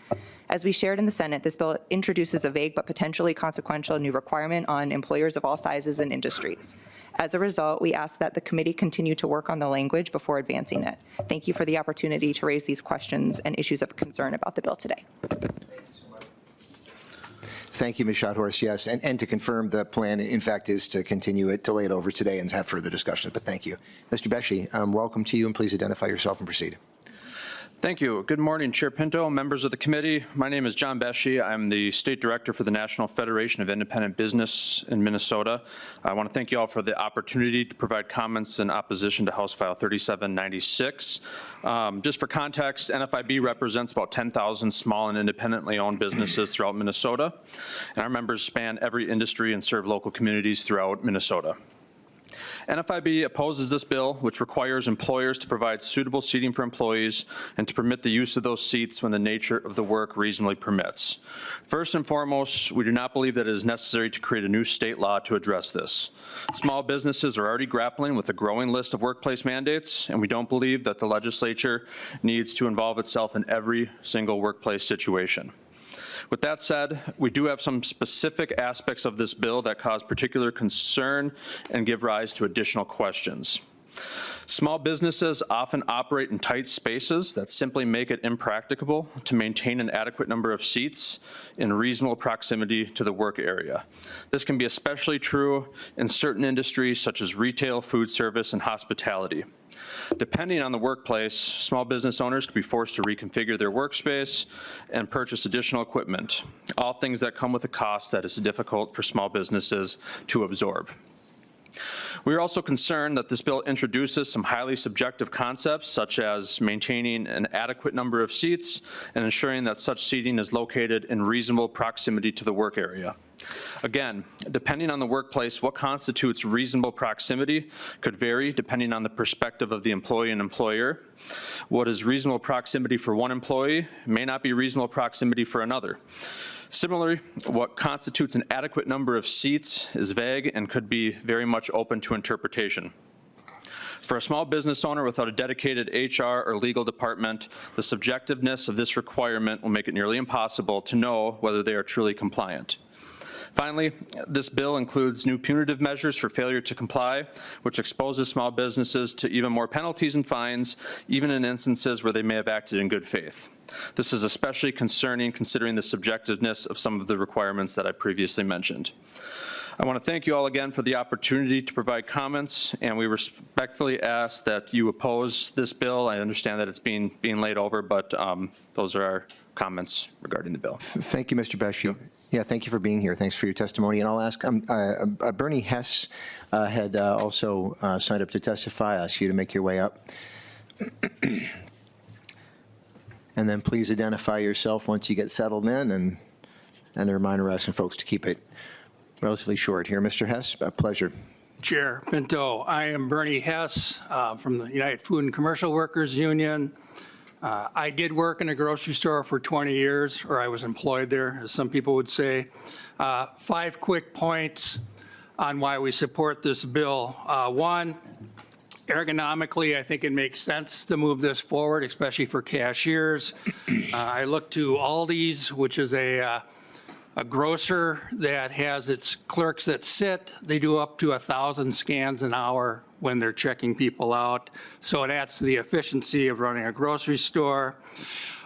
Q: As we shared in the Senate, this bill introduces a vague but potentially consequential new requirement on employers of all sizes and industries. As a result, we ask that the committee continue to work on the language before advancing it. Thank you for the opportunity to raise these questions and issues of concern about the bill today.
A: Thank you, Ms. Schothorst. Yes, and to confirm, the plan, in fact, is to continue it, to lay it over today and have further discussion, but thank you. Mr. Beshe, welcome to you, and please identify yourself and proceed.
R: Thank you. Good morning, Chair Pinto, members of the committee. My name is John Beshe. I'm the State Director for the National Federation of Independent Business in Minnesota. I want to thank you all for the opportunity to provide comments in opposition to House File 3796. Just for context, NFIB represents about 10,000 small and independently owned businesses throughout Minnesota, and our members span every industry and serve local communities throughout Minnesota. NFIB opposes this bill, which requires employers to provide suitable seating for employees and to permit the use of those seats when the nature of the work reasonably permits. First and foremost, we do not believe that it is necessary to create a new state law to address this. Small businesses are already grappling with a growing list of workplace mandates, and we don't believe that the legislature needs to involve itself in every single workplace situation. With that said, we do have some specific aspects of this bill that cause particular concern and give rise to additional questions. Small businesses often operate in tight spaces that simply make it impracticable to maintain an adequate number of seats in reasonable proximity to the work area. This can be especially true in certain industries such as retail, food service, and hospitality. Depending on the workplace, small business owners could be forced to reconfigure their workspace and purchase additional equipment, all things that come with a cost that is difficult for small businesses to absorb. We are also concerned that this bill introduces some highly subjective concepts, such as maintaining an adequate number of seats and ensuring that such seating is located in reasonable proximity to the work area. Again, depending on the workplace, what constitutes reasonable proximity could vary depending on the perspective of the employee and employer. What is reasonable proximity for one employee may not be reasonable proximity for another. Similarly, what constitutes an adequate number of seats is vague and could be very much open to interpretation. For a small business owner without a dedicated HR or legal department, the subjectiveness of this requirement will make it nearly impossible to know whether they are truly compliant. Finally, this bill includes new punitive measures for failure to comply, which exposes small businesses to even more penalties and fines, even in instances where they may have acted in good faith. This is especially concerning considering the subjectiveness of some of the requirements that I previously mentioned. I want to thank you all again for the opportunity to provide comments, and we respectfully ask that you oppose this bill. I understand that it's being laid over, but those are our comments regarding the bill.
A: Thank you, Mr. Beshe. Yeah, thank you for being here. Thanks for your testimony. And I'll ask, Bernie Hess had also signed up to testify. I ask you to make your way up. And then please identify yourself once you get settled in, and a reminder to us and folks to keep it relatively short here. Mr. Hess, a pleasure.
S: Chair Pinto, I am Bernie Hess from the United Food and Commercial Workers Union. I did work in a grocery store for 20 years, or I was employed there, as some people would say. 5 quick points on why we support this bill. One, ergonomically, I think it makes sense to move this forward, especially for cashiers. I look to Aldi's, which is a grocer that has its clerks that sit. They do up to 1,000 scans an hour when they're checking people out. So it adds to the efficiency of running a grocery store.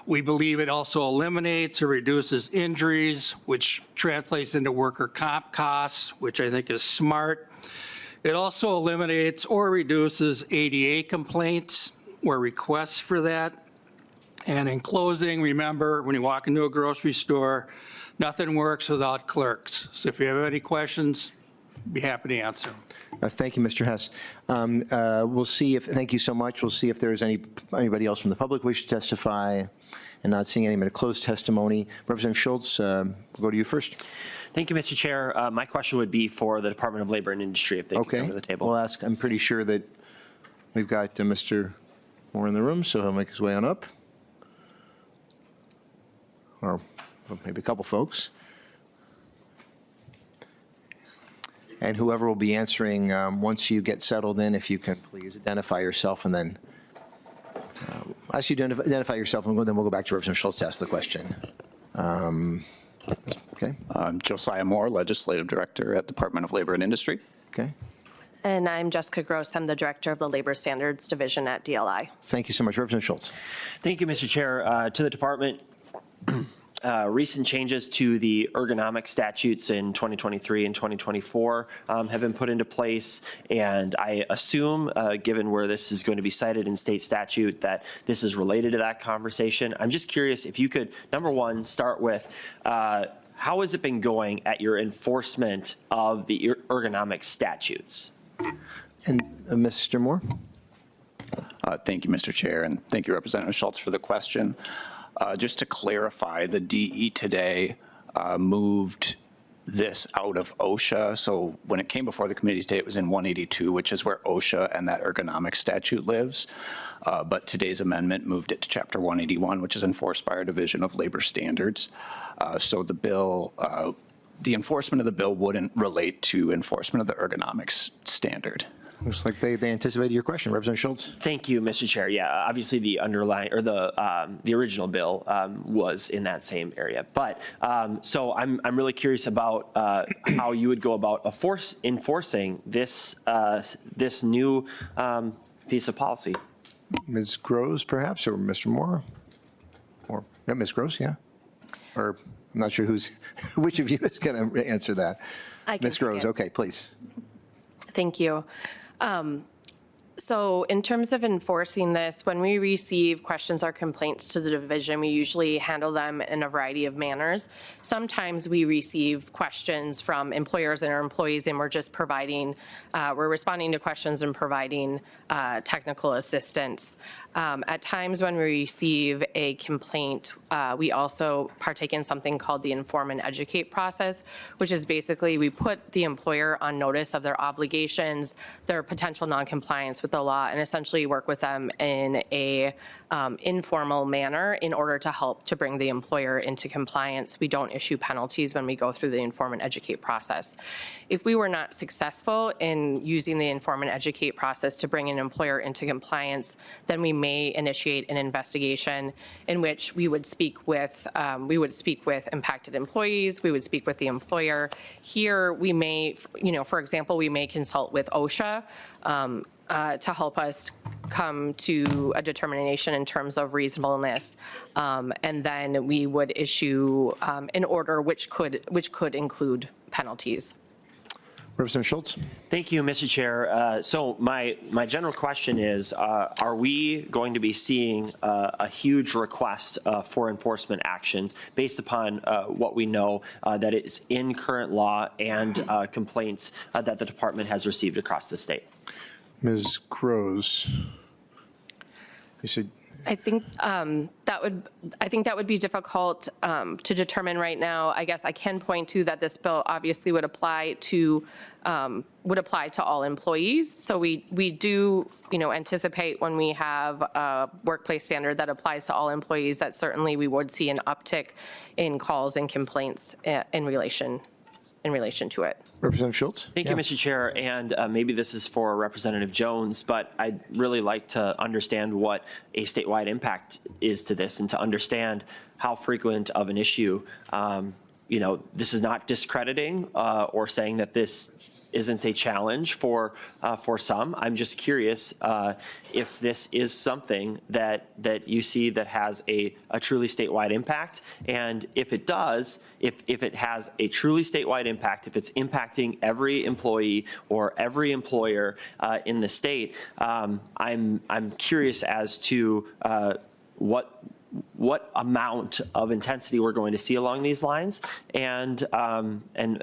S: We believe it also eliminates or reduces injuries, which translates into worker comp costs, which I think is smart. It also eliminates or reduces ADA complaints or requests for that. And in closing, remember, when you walk into a grocery store, nothing works without clerks. So if you have any questions, be happy to answer.
A: Thank you, Mr. Hess. We'll see if, thank you so much. We'll see if there's anybody else from the public wish to testify, and not seeing any closed testimony. Representative Schultz, we'll go to you first.
J: Thank you, Mr. Chair. My question would be for the Department of Labor and Industry, if they could come to the table.
A: We'll ask. I'm pretty sure that we've got Mr. Moore in the room, so he'll make his way on up. Or maybe a couple folks. And whoever will be answering, once you get settled in, if you can please identify yourself, and then I'll ask you to identify yourself, and then we'll go back to Representative Schultz to ask the question. Okay.
T: I'm Josiah Moore, Legislative Director at Department of Labor and Industry.
A: Okay.
U: And I'm Jessica Gross. I'm the Director of the Labor Standards Division at DLI.
A: Thank you so much. Representative Schultz.
J: Thank you, Mr. Chair. To the department, recent changes to the ergonomic statutes in 2023 and 2024 have been put into place, and I assume, given where this is going to be cited in state statute, that this is related to that conversation. I'm just curious if you could, number one, start with how has it been going at your enforcement of the ergonomic statutes?
A: And Mr. Moore?
T: Thank you, Mr. Chair, and thank you, Representative Schultz, for the question. Just to clarify, the DE today moved this out of OSHA. So when it came before the committee today, it was in 182, which is where OSHA and that ergonomic statute lives. But today's amendment moved it to Chapter 181, which is enforced by our Division of Labor Standards. So the bill, the enforcement of the bill wouldn't relate to enforcement of the ergonomics standard.
A: Looks like they anticipated your question. Representative Schultz.
J: Thank you, Mr. Chair. Yeah, obviously the underlying, or the original bill was in that same area. But so I'm really curious about how you would go about enforcing this this new piece of policy.
A: Ms. Gross, perhaps, or Mr. Moore? Or Ms. Gross, yeah. Or I'm not sure which of you is going to answer that. Ms. Gross, okay, please.
U: Thank you. So in terms of enforcing this, when we receive questions or complaints to the division, we usually handle them in a variety of manners. Sometimes we receive questions from employers and our employees, and we're just providing, we're responding to questions and providing technical assistance. At times when we receive a complaint, we also partake in something called the inform and educate process, which is basically we put the employer on notice of their obligations, their potential noncompliance with the law, and essentially work with them in a informal manner in order to help to bring the employer into compliance. We don't issue penalties when we go through the inform and educate process. If we were not successful in using the inform and educate process to bring an employer into compliance, then we may initiate an investigation in which we would speak with impacted employees, we would speak with the employer. Here we may, for example, we may consult with OSHA to help us come to a determination in terms of reasonableness, and then we would issue an order which could include penalties.
A: Representative Schultz.
J: Thank you, Mr. Chair. So my general question is, are we going to be seeing a huge request for enforcement actions based upon what we know that is in current law and complaints that the department has received across the state?
A: Ms. Gross, you said
U: I think that would be difficult to determine right now. I guess I can point to that this bill obviously would apply to all employees. So we do, anticipate when we have a workplace standard that applies to all employees, that certainly we would see an uptick in calls and complaints in relation to it.
A: Representative Schultz?
J: Thank you, Mr. Chair, and maybe this is for Representative Jones, but I'd really like to understand what a statewide impact is to this and to understand how frequent of an issue, this is not discrediting or saying that this isn't a challenge for some. I'm just curious if this is something that you see that has a truly statewide impact, and if it does, if it has a truly statewide impact, if it's impacting every employee or every employer in the state, I'm curious as to what amount of intensity we're going to see along these lines, and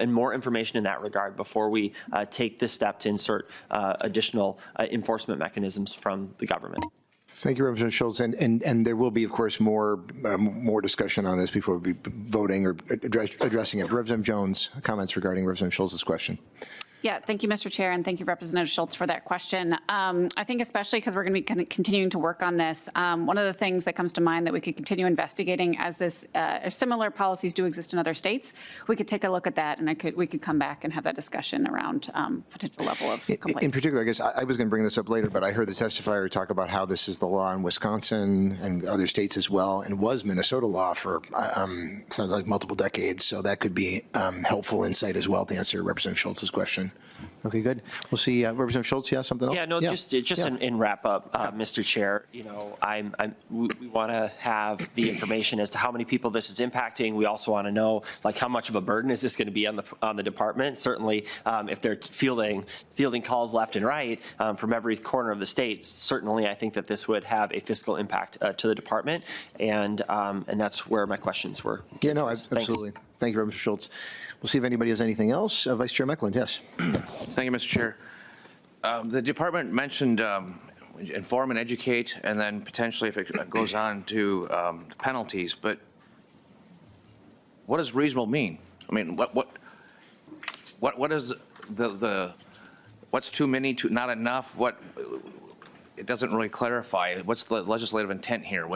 J: more information in that regard before we take this step to insert additional enforcement mechanisms from the government.
A: Thank you, Representative Schultz. And there will be, of course, more discussion on this before we be voting or addressing it. Representative Jones, comments regarding Representative Schultz's question.
P: Yeah, thank you, Mr. Chair, and thank you, Representative Schultz, for that question. I think especially because we're going to be kind of continuing to work on this, one of the things that comes to mind that we could continue investigating as this similar policies do exist in other states, we could take a look at that, and we could come back and have that discussion around potential level of complaints.
A: In particular, I guess I was going to bring this up later, but I heard the testifier talk about how this is the law in Wisconsin and other states as well, and was Minnesota law for sounds like multiple decades. So that could be helpful insight as well to answer Representative Schultz's question. Okay, good. We'll see. Representative Schultz, yeah, something else?
J: Yeah, no, just in wrap up, Mr. Chair, we want to have the information as to how many people this is impacting. We also want to know, how much of a burden is this going to be on the department? Certainly, if they're fielding calls left and right from every corner of the state, certainly I think that this would have a fiscal impact to the department, and that's where my questions were.
A: Yeah, no, absolutely.
J: Thanks.
A: Thank you, Representative Schultz. We'll see if anybody has anything else. Vice Chair Mecklen, yes.
L: Thank you, Mr. Chair. The department mentioned inform and educate, and then potentially if it goes on to penalties, but what does reasonable mean? I mean, what is what's too many, not enough? It doesn't really clarify. What's the legislative intent here?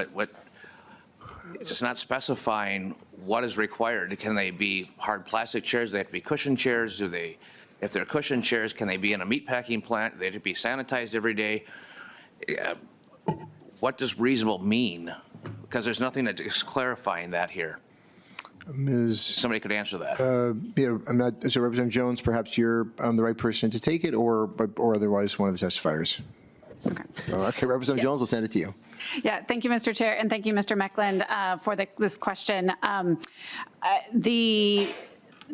L: It's just not specifying what is required. Can they be hard plastic chairs? Do they have to be cushion chairs? If they're cushion chairs, can they be in a meatpacking plant? They have to be sanitized every day. What does reasonable mean? Because there's nothing that is clarifying that here. Somebody could answer that.
A: I'm not. So Representative Jones, perhaps you're the right person to take it, or otherwise one of the testifiers. Okay, Representative Jones, we'll send it to you.
P: Yeah, thank you, Mr. Chair, and thank you, Mr. Mecklen, for this question.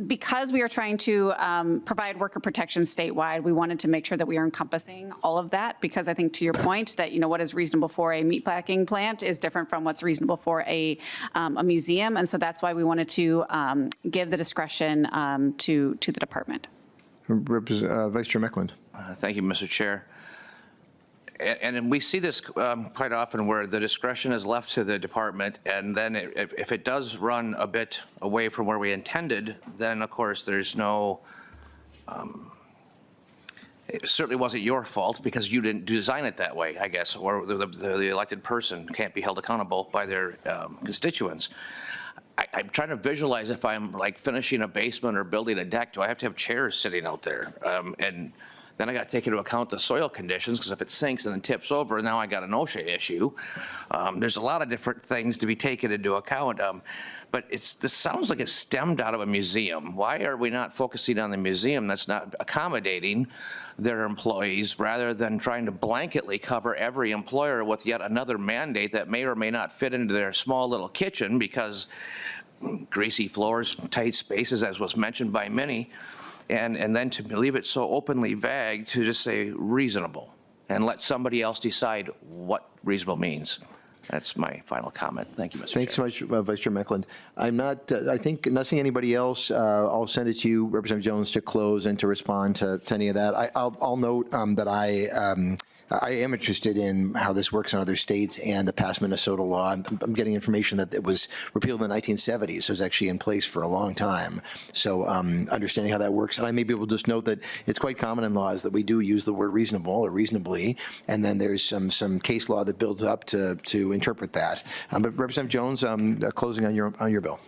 P: Because we are trying to provide worker protection statewide, we wanted to make sure that we are encompassing all of that, because I think to your point that, what is reasonable for a meatpacking plant is different from what's reasonable for a museum. And so that's why we wanted to give the discretion to the department.
A: Vice Chair Mecklen.
L: Thank you, Mr. Chair. And we see this quite often where the discretion is left to the department, and then if it does run a bit away from where we intended, then of course there's no, it certainly wasn't your fault because you didn't design it that way, I guess, or the elected person can't be held accountable by their constituents. I'm trying to visualize if I'm finishing a basement or building a deck, do I have to have chairs sitting out there? And then I got to take into account the soil conditions, because if it sinks and then tips over, now I got an OSHA issue. There's a lot of different things to be taken into account. But this sounds like it's stemmed out of a museum. Why are we not focusing on the museum that's not accommodating their employees, rather than trying to blanketly cover every employer with yet another mandate that may or may not fit into their small little kitchen, because greasy floors, tight spaces, as was mentioned by many, and then to leave it so openly vague to just say reasonable and let somebody else decide what reasonable means. That's my final comment. Thank you, Mr. Chair.
A: Thanks so much, Vice Chair Mecklen. I'm not, I think, not seeing anybody else. I'll send it to you, Representative Jones, to close and to respond to any of that. I'll note that I am interested in how this works in other states and the past Minnesota law. I'm getting information that it was repealed in the 1970s, so it's actually in place for a long time. So understanding how that works, and I may be able to just note that it's quite common in laws that we do use the word reasonable or reasonably, and then there's some case law that builds up to interpret that. But Representative Jones, closing on your bill.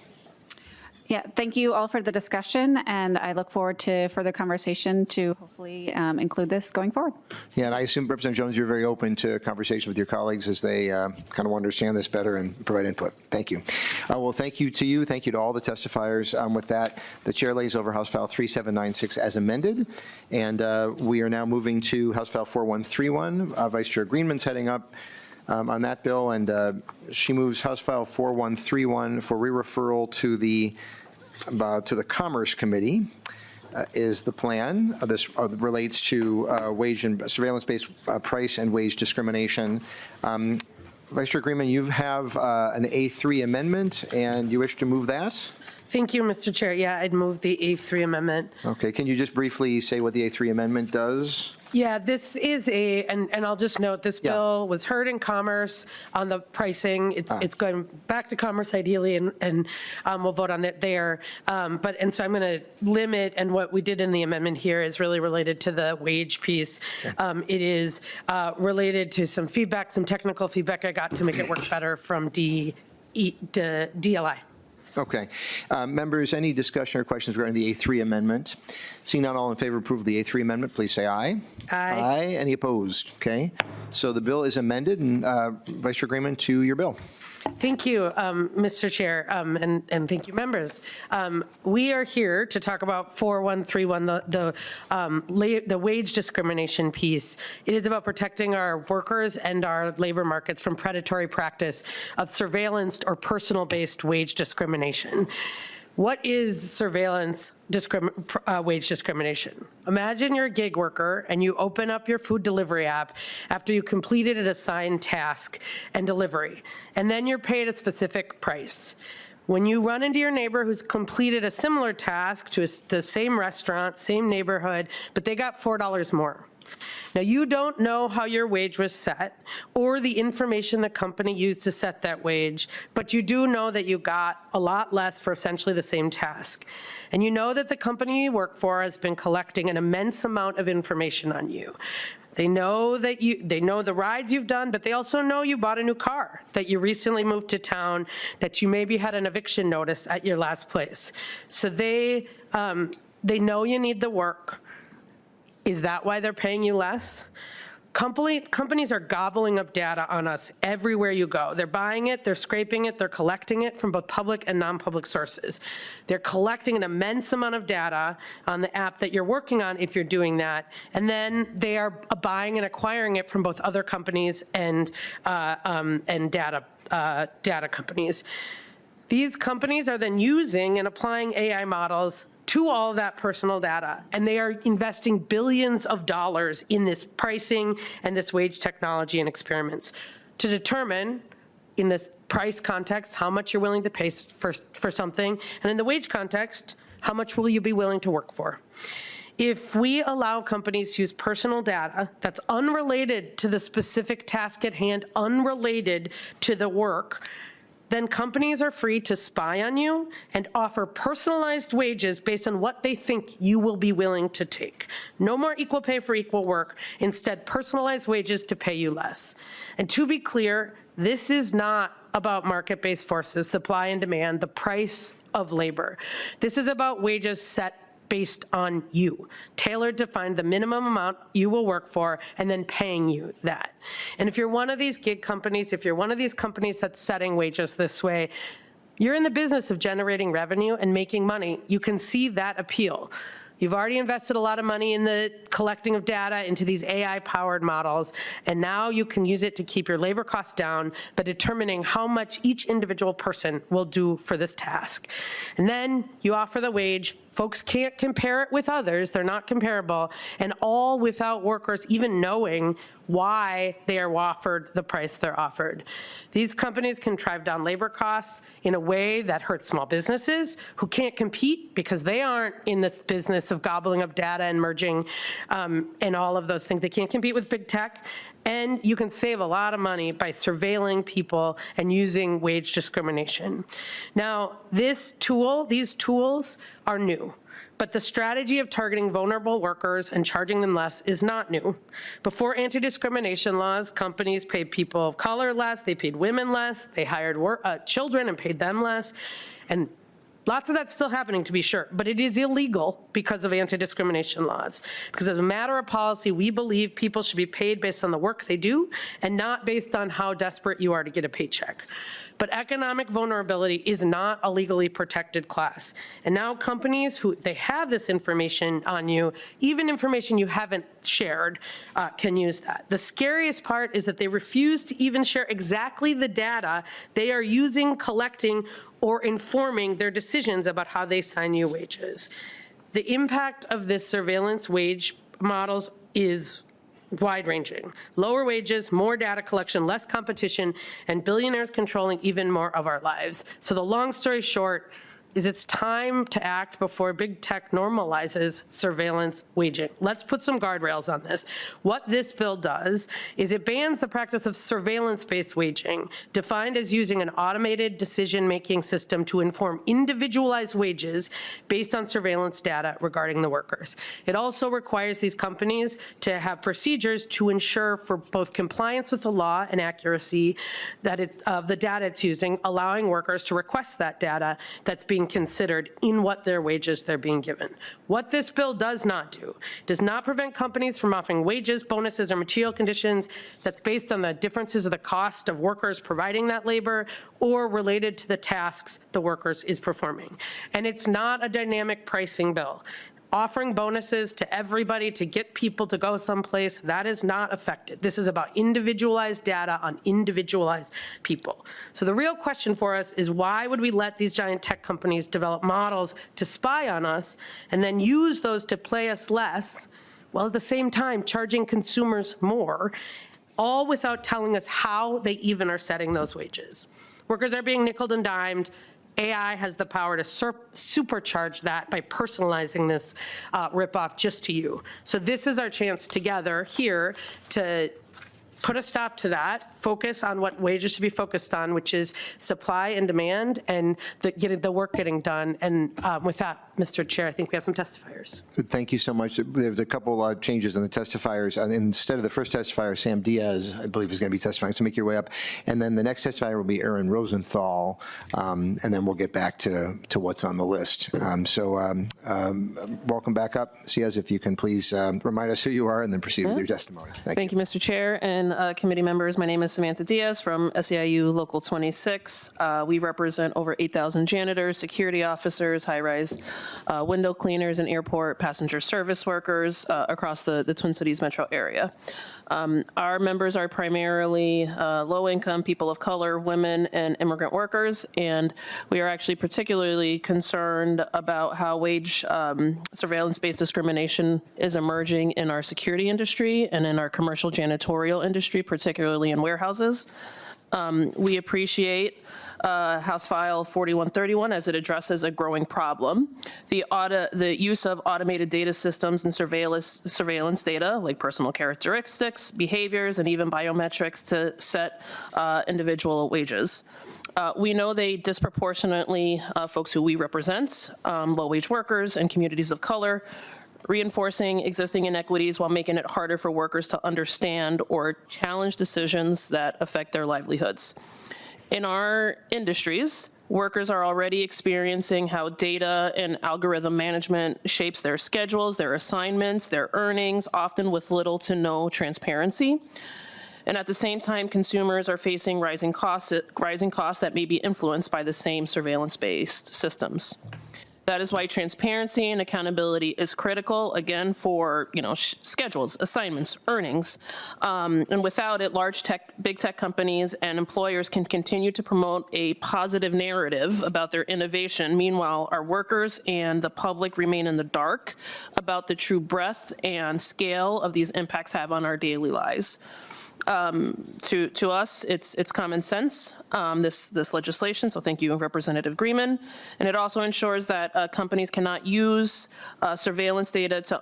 P: Yeah, thank you all for the discussion, and I look forward to further conversation to hopefully include this going forward.
A: Yeah, and I assume, Representative Jones, you're very open to conversation with your colleagues as they kind of want to understand this better and provide input. Thank you. Well, thank you to you. Thank you to all the testifiers. With that, the chair lays over House File 3796 as amended, and we are now moving to House File 4131. Vice Chair Greenman's heading up on that bill, and she moves House File 4131 for re-referral to the Commerce Committee. Is the plan. This relates to wage and surveillance-based price and wage discrimination. Vice Chair Greenman, you have an A3 amendment, and you wish to move that?
M: Thank you, Mr. Chair. Yeah, I'd move the A3 amendment.
A: Okay, can you just briefly say what the A3 amendment does?
M: Yeah, this is and I'll just note, this bill was heard in Commerce on the pricing. It's going back to Commerce ideally, and we'll vote on it there. And so I'm going to limit, and what we did in the amendment here is really related to the wage piece. It is related to some feedback, some technical feedback I got to make it work better from DLI.
A: Okay. Members, any discussion or questions regarding the A3 amendment? Seeing none, all in favor of approval of the A3 amendment, please say aye.
M: Aye.
A: Aye. Any opposed? Okay. So the bill is amended, and Vice Chair Greenman, to your bill.
M: Thank you, Mr. Chair, and thank you, members. We are here to talk about 4131, the wage discrimination piece. It is about protecting our workers and our labor markets from predatory practice of surveillance or personal-based wage discrimination. What is surveillance wage discrimination? Imagine you're a gig worker and you open up your food delivery app after you completed an assigned task and delivery, and then you're paid a specific price. When you run into your neighbor who's completed a similar task to the same restaurant, same neighborhood, but they got $4 more. Now, you don't know how your wage was set or the information the company used to set that wage, but you do know that you got a lot less for essentially the same task. And you know that the company you work for has been collecting an immense amount of information on you. They know that they know the rides you've done, but they also know you bought a new car, that you recently moved to town, that you maybe had an eviction notice at your last place. So they know you need the work. Is that why they're paying you less? Companies are gobbling up data on us everywhere you go. They're buying it, they're scraping it, they're collecting it from both public and non-public sources. They're collecting an immense amount of data on the app that you're working on if you're doing that, and then they are buying and acquiring it from both other companies and data companies. These companies are then using and applying AI models to all of that personal data, and they are investing billions of dollars in this pricing and this wage technology and experiments to determine, in this price context, how much you're willing to pay for something, and in the wage context, how much will you be willing to work for. If we allow companies to use personal data that's unrelated to the specific task at hand, unrelated to the work, then companies are free to spy on you and offer personalized wages based on what they think you will be willing to take. No more equal pay for equal work, instead personalized wages to pay you less. And to be clear, this is not about market-based forces, supply and demand, the price of labor. This is about wages set based on you, tailored to find the minimum amount you will work for and then paying you that. And if you're one of these gig companies, if you're one of these companies that's setting wages this way, you're in the business of generating revenue and making money. You can see that appeal. You've already invested a lot of money in the collecting of data into these AI-powered models, and now you can use it to keep your labor costs down by determining how much each individual person will do for this task. And then you offer the wage. Folks can't compare it with others. They're not comparable, and all without workers even knowing why they are offered the price they're offered. These companies can drive down labor costs in a way that hurts small businesses who can't compete because they aren't in this business of gobbling up data and merging and all of those things. They can't compete with big tech. And you can save a lot of money by surveilling people and using wage discrimination. Now, these tools are new. But the strategy of targeting vulnerable workers and charging them less is not new. Before anti-discrimination laws, companies paid people of color less, they paid women less, they hired children and paid them less. And lots of that's still happening, to be sure, but it is illegal because of anti-discrimination laws. Because as a matter of policy, we believe people should be paid based on the work they do and not based on how desperate you are to get a paycheck. But economic vulnerability is not a legally protected class. And now companies they have this information on you, even information you haven't shared, can use that. The scariest part is that they refuse to even share exactly the data they are using, collecting, or informing their decisions about how they assign you wages. The impact of this surveillance wage models is wide-ranging. Lower wages, more data collection, less competition, and billionaires controlling even more of our lives. So the long story short is it's time to act before big tech normalizes surveillance waging. Let's put some guardrails on this. What this bill does is it bans the practice of surveillance-based waging, defined as using an automated decision-making system to inform individualized wages based on surveillance data regarding the workers. It also requires these companies to have procedures to ensure for both compliance with the law and accuracy of the data it's using, allowing workers to request that data that's being considered in what their wages they're being given. What this bill does not do, does not prevent companies from offering wages, bonuses, or material conditions that's based on the differences of the cost of workers providing that labor or related to the tasks the workers is performing. And it's not a dynamic pricing bill. Offering bonuses to everybody to get people to go someplace, that is not effective. This is about individualized data on individualized people. So the real question for us is, why would we let these giant tech companies develop models to spy on us and then use those to play us less, while at the same time charging consumers more, all without telling us how they even are setting those wages? Workers are being nickeled and dimed. AI has the power to supercharge that by personalizing this ripoff just to you. So this is our chance together here to put a stop to that, focus on what wages should be focused on, which is supply and demand and the work getting done. And with that, Mr. Chair, I think we have some testifiers.
A: Thank you so much. There's a couple changes in the testifiers. Instead of the first testifier, Sam Diaz, I believe, is going to be testifying, so make your way up. And then the next testifier will be Aaron Rosenthal, and then we'll get back to what's on the list. Welcome back up. Ciaz, if you can please remind us who you are and then proceed with your testimony.
I: Thank you, Mr. Chair and committee members. My name is Samantha Diaz from SEIU Local 26. We represent over 8,000 janitors, security officers, high-rise window cleaners, and airport passenger service workers across the Twin Cities metro area. Our members are primarily low-income, people of color, women, and immigrant workers, and we are actually particularly concerned about how wage surveillance-based discrimination is emerging in our security industry and in our commercial janitorial industry, particularly in warehouses. We appreciate House File 4131 as it addresses a growing problem. The use of automated data systems and surveillance data, like personal characteristics, behaviors, and even biometrics to set individual wages. We know they disproportionately folks who we represent, low-wage workers and communities of color, reinforcing existing inequities while making it harder for workers to understand or challenge decisions that affect their livelihoods. In our industries, workers are already experiencing how data and algorithm management shapes their schedules, their assignments, their earnings, often with little to no transparency. And at the same time, consumers are facing rising costs that may be influenced by the same surveillance-based systems. That is why transparency and accountability is critical, again, for schedules, assignments, earnings. And without it, big tech companies and employers can continue to promote a positive narrative about their innovation. Meanwhile, our workers and the public remain in the dark about the true breadth and scale of these impacts have on our daily lives. To us, it's common sense, this legislation, so thank you, Representative Greenman. And it also ensures that companies cannot use surveillance data to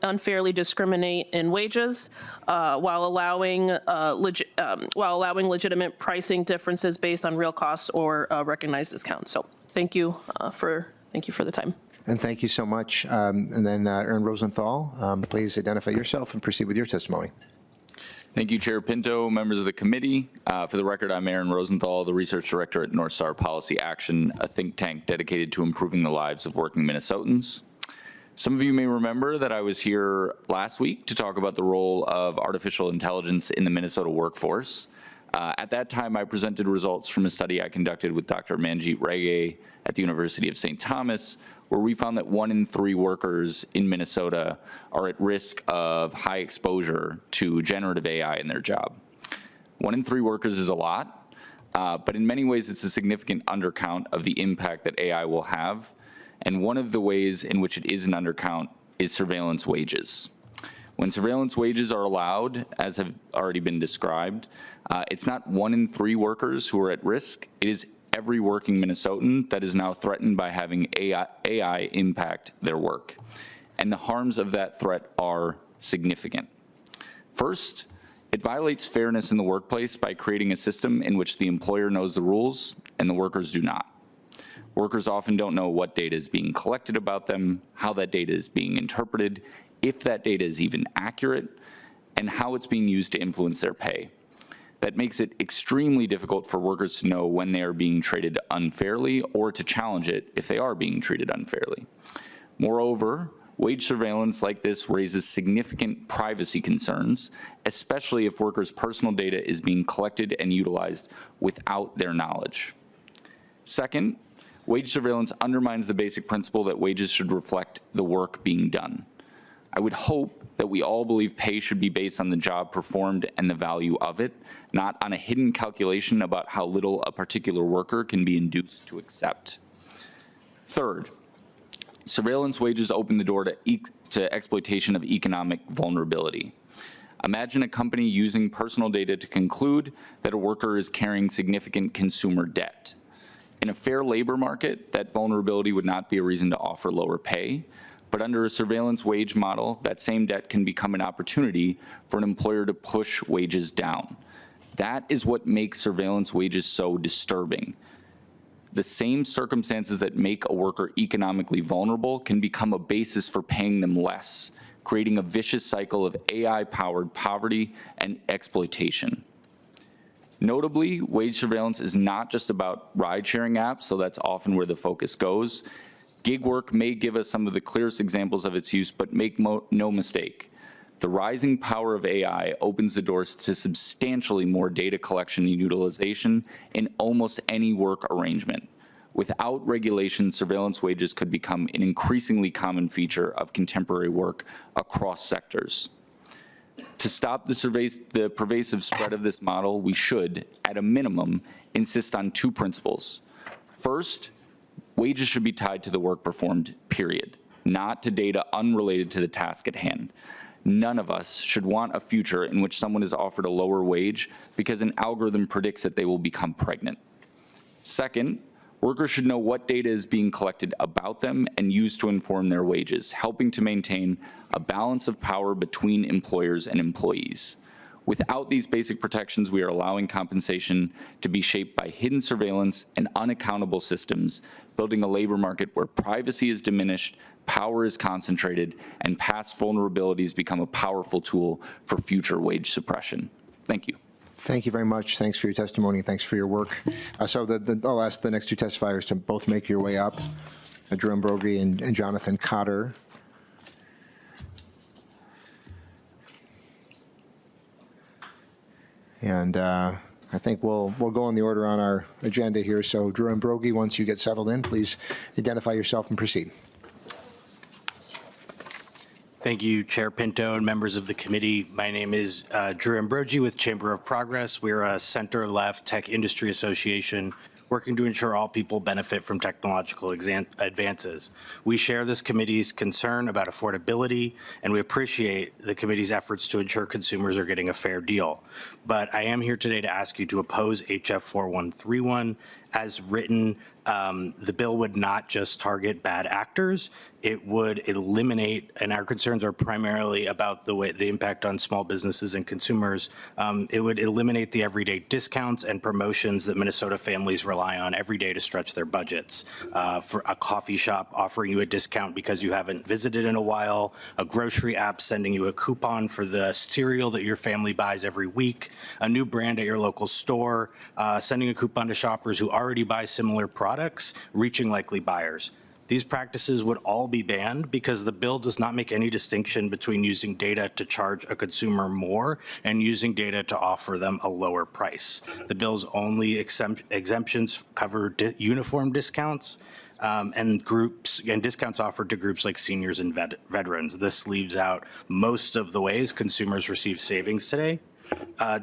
I: unfairly discriminate in wages while allowing legitimate pricing differences based on real costs or recognized discounts. So thank you for the time.
A: And thank you so much. And then Aaron Rosenthal, please identify yourself and proceed with your testimony.
E: Thank you, Chair Pinto, members of the committee. For the record, I'm Aaron Rosenthal, the research director at North Star Policy Action, a think tank dedicated to improving the lives of working Minnesotans. Some of you may remember that I was here last week to talk about the role of artificial intelligence in the Minnesota workforce. At that time, I presented results from a study I conducted with Dr. Manjeet Rege at the University of St. Thomas, where we found that 1 in 3 workers in Minnesota are at risk of high exposure to generative AI in their job. 1 in 3 workers is a lot, but in many ways it's a significant undercount of the impact that AI will have. And one of the ways in which it is an undercount is surveillance wages. When surveillance wages are allowed, as have already been described, it's not 1 in 3 workers who are at risk, it is every working Minnesotan that is now threatened by having AI impact their work. And the harms of that threat are significant. First, it violates fairness in the workplace by creating a system in which the employer knows the rules and the workers do not. Workers often don't know what data is being collected about them, how that data is being interpreted, if that data is even accurate, and how it's being used to influence their pay. That makes it extremely difficult for workers to know when they are being treated unfairly or to challenge it if they are being treated unfairly. Moreover, wage surveillance like this raises significant privacy concerns, especially if workers' personal data is being collected and utilized without their knowledge. Second, wage surveillance undermines the basic principle that wages should reflect the work being done. I would hope that we all believe pay should be based on the job performed and the value of it, not on a hidden calculation about how little a particular worker can be induced to accept. Third, surveillance wages open the door to exploitation of economic vulnerability. Imagine a company using personal data to conclude that a worker is carrying significant consumer debt. In a fair labor market, that vulnerability would not be a reason to offer lower pay, but under a surveillance wage model, that same debt can become an opportunity for an employer to push wages down. That is what makes surveillance wages so disturbing. The same circumstances that make a worker economically vulnerable can become a basis for paying them less, creating a vicious cycle of AI-powered poverty and exploitation. Notably, wage surveillance is not just about ride-sharing apps, so that's often where the focus goes. Gig work may give us some of the clearest examples of its use, but make no mistake. The rising power of AI opens the doors to substantially more data collection and utilization in almost any work arrangement. Without regulation, surveillance wages could become an increasingly common feature of contemporary work across sectors. To stop the pervasive spread of this model, we should, at a minimum, insist on 2 principles. First, wages should be tied to the work performed, period, not to data unrelated to the task at hand. None of us should want a future in which someone is offered a lower wage because an algorithm predicts that they will become pregnant. Second, workers should know what data is being collected about them and used to inform their wages, helping to maintain a balance of power between employers and employees. Without these basic protections, we are allowing compensation to be shaped by hidden surveillance and unaccountable systems, building a labor market where privacy is diminished, power is concentrated, and past vulnerabilities become a powerful tool for future wage suppression. Thank you.
A: Thank you very much. Thanks for your testimony. Thanks for your work. I'll ask the next 2 testifiers to both make your way up, Jerome Brogy and Jonathan Cotter. And I think we'll go in the order on our agenda here. So Jerome Brogy, once you get settled in, please identify yourself and proceed.
V: Thank you, Chair Pinto and members of the committee. My name is Drew Ambrogi with Chamber of Progress. We're a center-left tech industry association working to ensure all people benefit from technological advances. We share this committee's concern about affordability, and we appreciate the committee's efforts to ensure consumers are getting a fair deal. But I am here today to ask you to oppose HF 4131. As written, the bill would not just target bad actors, it would eliminate, and our concerns are primarily about the impact on small businesses and consumers. It would eliminate the everyday discounts and promotions that Minnesota families rely on every day to stretch their budgets. For a coffee shop offering you a discount because you haven't visited in a while, a grocery app sending you a coupon for the cereal that your family buys every week, a new brand at your local store, sending a coupon to shoppers who already buy similar products, reaching likely buyers. These practices would all be banned because the bill does not make any distinction between using data to charge a consumer more and using data to offer them a lower price. The bill's only exemptions cover uniform discounts and discounts offered to groups like seniors and veterans. This leaves out most of the ways consumers receive savings today.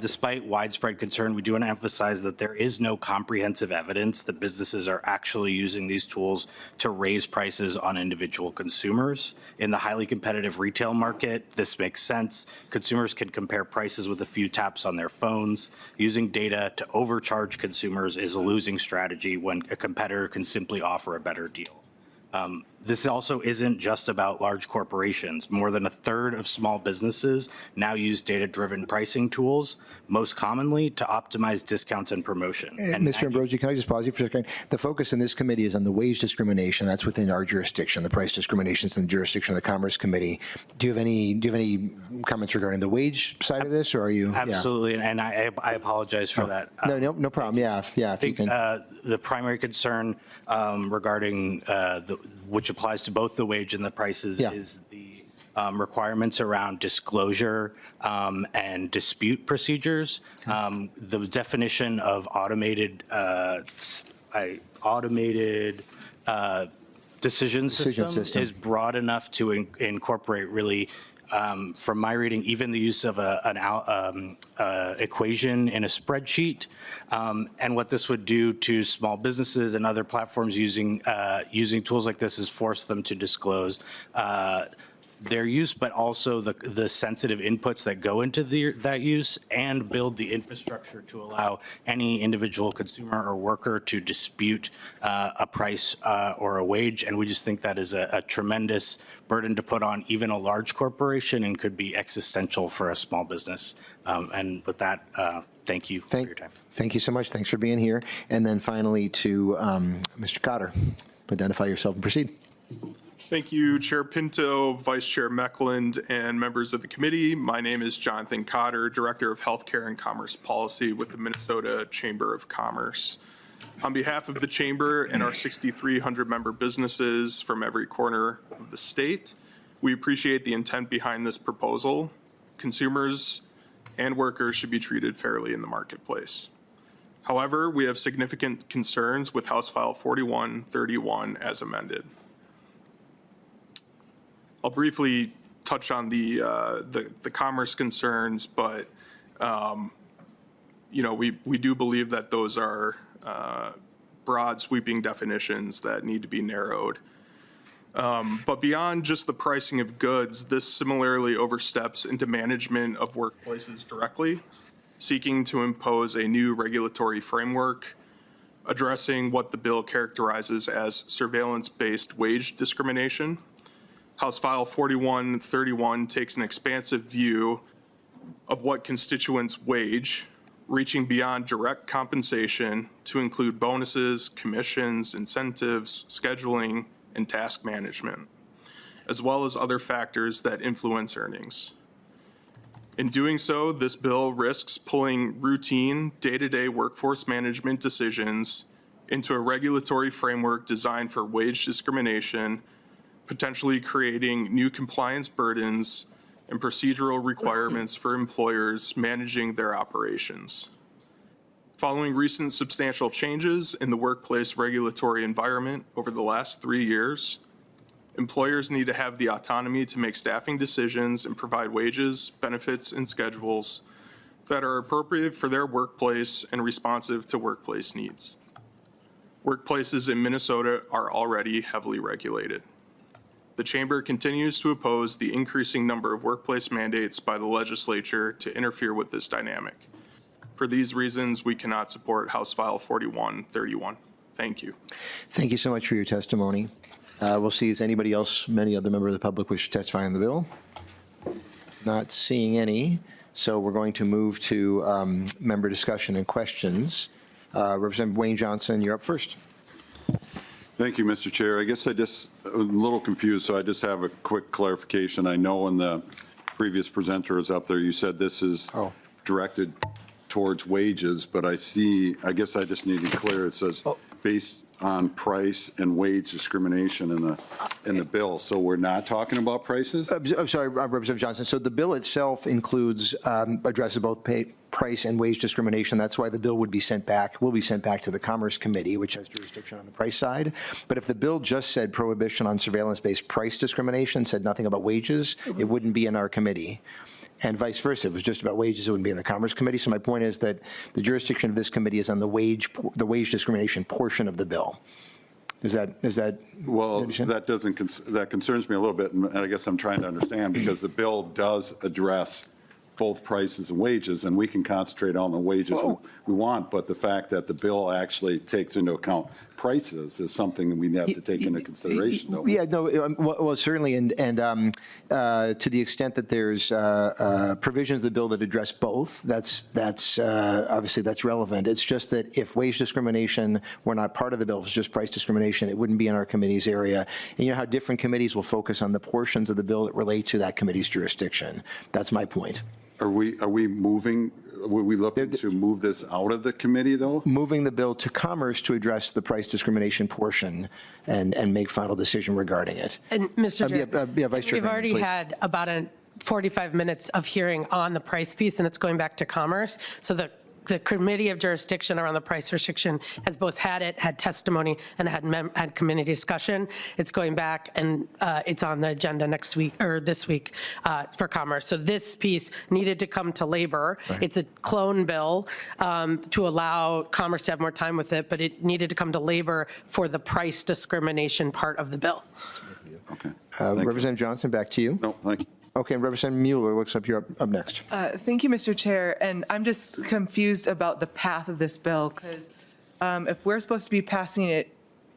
V: Despite widespread concern, we do want to emphasize that there is no comprehensive evidence that businesses are actually using these tools to raise prices on individual consumers. In the highly competitive retail market, this makes sense. Consumers can compare prices with a few taps on their phones. Using data to overcharge consumers is a losing strategy when a competitor can simply offer a better deal. This also isn't just about large corporations. More than a third of small businesses now use data-driven pricing tools, most commonly to optimize discounts and promotion.
A: Mr. Ambrosi, can I just pause you for a second? The focus in this committee is on the wage discrimination. That's within our jurisdiction. The price discrimination is in the jurisdiction of the Commerce Committee. Do you have any comments regarding the wage side of this, or are you?
V: Absolutely, and I apologize for that.
A: No problem. Yeah, if you can.
V: The primary concern regarding which applies to both the wage and the prices is the requirements around disclosure and dispute procedures. The definition of automated decision system is broad enough to incorporate really, from my reading, even the use of an equation in a spreadsheet. And what this would do to small businesses and other platforms using tools like this is force them to disclose their use, but also the sensitive inputs that go into that use, and build the infrastructure to allow any individual consumer or worker to dispute a price or a wage. And we just think that is a tremendous burden to put on even a large corporation and could be existential for a small business. And with that, thank you for your time.
A: Thank you so much. Thanks for being here. And then finally to Mr. Cotter. Identify yourself and proceed.
B: Thank you, Chair Pinto, Vice Chair Meckland, and members of the committee. My name is Jonathan Cotter, Director of Healthcare and Commerce Policy with the Minnesota Chamber of Commerce. On behalf of the Chamber and our 6,300 member businesses from every corner of the state, we appreciate the intent behind this proposal. Consumers and workers should be treated fairly in the marketplace. However, we have significant concerns with House File 4131 as amended. I'll briefly touch on the commerce concerns, but we do believe that those are broad, sweeping definitions that need to be narrowed. But beyond just the pricing of goods, this similarly oversteps into management of workplaces directly, seeking to impose a new regulatory framework, addressing what the bill characterizes as surveillance-based wage discrimination. House File 4131 takes an expansive view of what constituents wage, reaching beyond direct compensation to include bonuses, commissions, incentives, scheduling, and task management, as well as other factors that influence earnings. In doing so, this bill risks pulling routine, day-to-day workforce management decisions into a regulatory framework designed for wage discrimination, potentially creating new compliance burdens and procedural requirements for employers managing their operations. Following recent substantial changes in the workplace regulatory environment over the last 3 years, employers need to have the autonomy to make staffing decisions and provide wages, benefits, and schedules that are appropriate for their workplace and responsive to workplace needs. Workplaces in Minnesota are already heavily regulated. The Chamber continues to oppose the increasing number of workplace mandates by the legislature to interfere with this dynamic. For these reasons, we cannot support House File 4131. Thank you.
A: Thank you so much for your testimony. We'll see, is anybody else, any other member of the public wish to testify on the bill? Not seeing any, so we're going to move to member discussion and questions. Representative Wayne Johnson, you're up first.
G: Thank you, Mr. Chair. I guess I'm a little confused, so I just have a quick clarification. I know when the previous presenter is up there, you said this is directed towards wages, but I guess I just need to be clear. It says based on price and wage discrimination in the bill. So we're not talking about prices?
A: I'm sorry, Representative Johnson. So the bill itself includes, addresses both price and wage discrimination. That's why the bill will be sent back to the Commerce Committee, which has jurisdiction on the price side. But if the bill just said prohibition on surveillance-based price discrimination, said nothing about wages, it wouldn't be in our committee. And vice versa. If it was just about wages, it wouldn't be in the Commerce Committee. So my point is that the jurisdiction of this committee is on the wage discrimination portion of the bill. Is that?
G: Well, that concerns me a little bit, and I guess I'm trying to understand, because the bill does address both prices and wages, and we can concentrate on the wages we want, but the fact that the bill actually takes into account prices is something that we have to take into consideration, don't we?
A: Yeah, no, well, certainly, and to the extent that there's provisions of the bill that address both, that's obviously that's relevant. It's just that if wage discrimination were not part of the bill, if it's just price discrimination, it wouldn't be in our committee's area. And you know how different committees will focus on the portions of the bill that relate to that committee's jurisdiction. That's my point.
G: Are we looking to move this out of the committee, though?
A: Moving the bill to Commerce to address the price discrimination portion and make final decision regarding it.
M: And Mr. Chair,
A: Vice Chair
M: we've already
A: Greenman,
M: had about 45 minutes of hearing on the price piece, and it's going back to Commerce. So the committee of jurisdiction around the price restriction has both had testimony and had committee discussion. It's going back, and it's on the agenda next week or this week for Commerce. So this piece needed to come to Labor. Right. It's a clone bill to allow Commerce to have more time with it, but it needed to come to Labor for the price discrimination part of the bill.
G: Okay.
A: Representative Johnson, back to you.
G: No, thank you.
A: Okay, Representative Mueller, looks like you're up next.
D: Thank you, Mr. Chair. And I'm just confused about the path of this bill, because if we're supposed to be passing it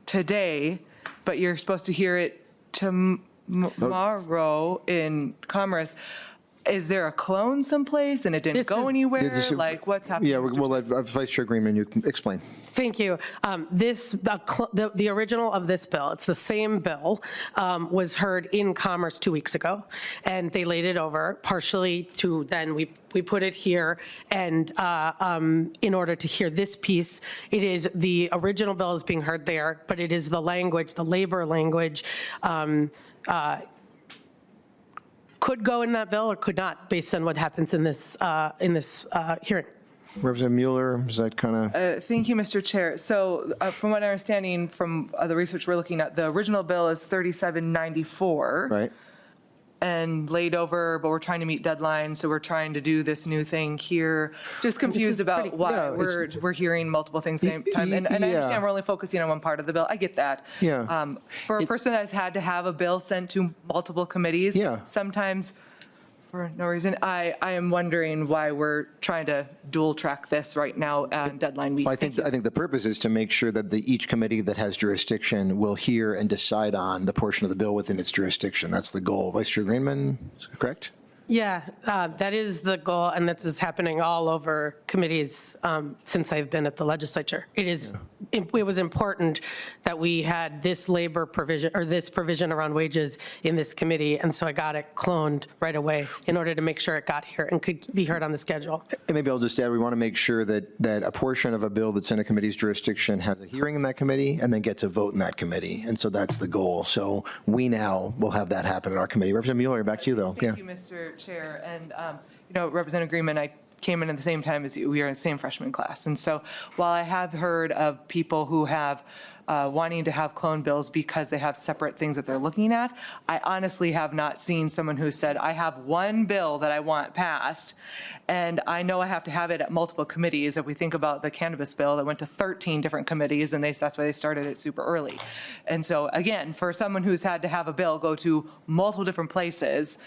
D: today, but you're supposed to hear it tomorrow in Commerce, is there a clone someplace and it didn't go anywhere? Like, what's happening?
A: Yeah, we'll let Vice Chair Greenman, you can explain.
M: Thank you. The original of this bill, it's the same bill, was heard in Commerce 2 weeks ago, and they laid it over partially to then we put it here, and in order to hear this piece, it is the original bill is being heard there, but it is the language, the labor language, could go in that bill or could not, based on what happens in this hearing.
A: Representative Mueller, is that kind of?
D: Thank you, Mr. Chair. So from what I'm understanding from the research we're looking at, the original bill is 3794.
A: Right.
D: And laid over, but we're trying to meet deadlines, so we're trying to do this new thing here. Just confused about why we're hearing multiple things at the same time. And I understand we're only focusing on one part of the bill. I get that.
A: Yeah.
D: For a person that has had to have a bill sent to multiple committees, sometimes for no reason, I am wondering why we're trying to dual track this right now at deadline week.
A: Well, I think the purpose is to make sure that each committee that has jurisdiction will hear and decide on the portion of the bill within its jurisdiction. That's the goal. Vice Chair Greenman, is that correct?
M: Yeah, that is the goal, and this is happening all over committees since I've been at the legislature. It was important that we had this labor provision, or this provision around wages in this committee, and so I got it cloned right away in order to make sure it got here and could be heard on the schedule.
A: And maybe I'll just add, we want to make sure that a portion of a bill that's in a committee's jurisdiction has a hearing in that committee and then gets a vote in that committee, and so that's the goal. So we now will have that happen in our committee. Representative Mueller, back to you, though.
D: Thank you, Mr. Chair. And, Representative Greenman, came in at the same time as you. We are in the same freshman class. And so while I have heard of people who have wanting to have clone bills because they have separate things that they're looking at, I honestly have not seen someone who said, I have one bill that I want passed, and I know I have to have it at multiple committees. If we think about the cannabis bill that went to 13 different committees, and that's why they started it super early. And so again, for someone who's had to have a bill go to multiple different places,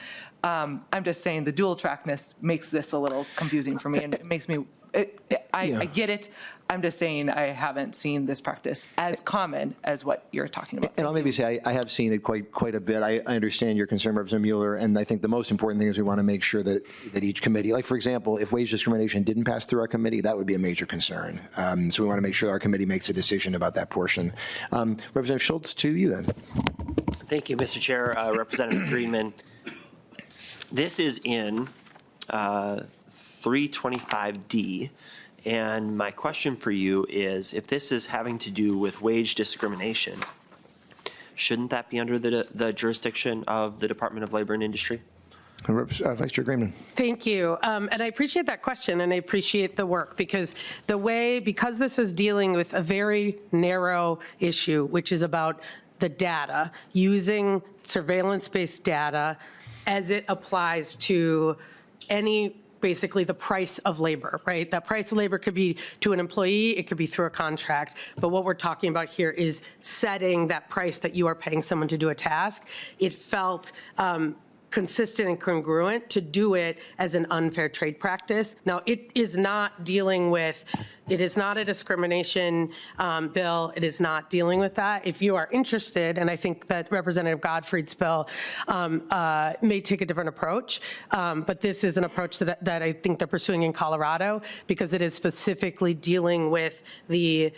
D: I'm just saying the dual trackness makes this a little confusing for me, and it makes me, I get it. I'm just saying I haven't seen this practice as common as what you're talking about.
A: And I'll maybe say I have seen it quite a bit. I understand your concern, Representative Mueller, and I think the most important thing is we want to make sure that each committee, like for example, if wage discrimination didn't pass through our committee, that would be a major concern. So we want to make sure our committee makes a decision about that portion. Representative Schultz, to you then.
J: Thank you, Mr. Chair. Representative Greenman. This is in 325D. And my question for you is, if this is having to do with wage discrimination, shouldn't that be under the jurisdiction of the Department of Labor and Industry?
A: Vice Chair Greenman.
M: Thank you. And I appreciate that question, and I appreciate the work, because because this is dealing with a very narrow issue, which is about the data, using surveillance-based data as it applies to basically the price of labor, right? That price of labor could be to an employee, it could be through a contract, but what we're talking about here is setting that price that you are paying someone to do a task. It felt consistent and congruent to do it as an unfair trade practice. Now, it is not a discrimination bill. It is not dealing with that. If you are interested, and I think that Representative Gottfried's bill may take a different approach, but this is an approach that I think they're pursuing in Colorado, because it is specifically dealing with the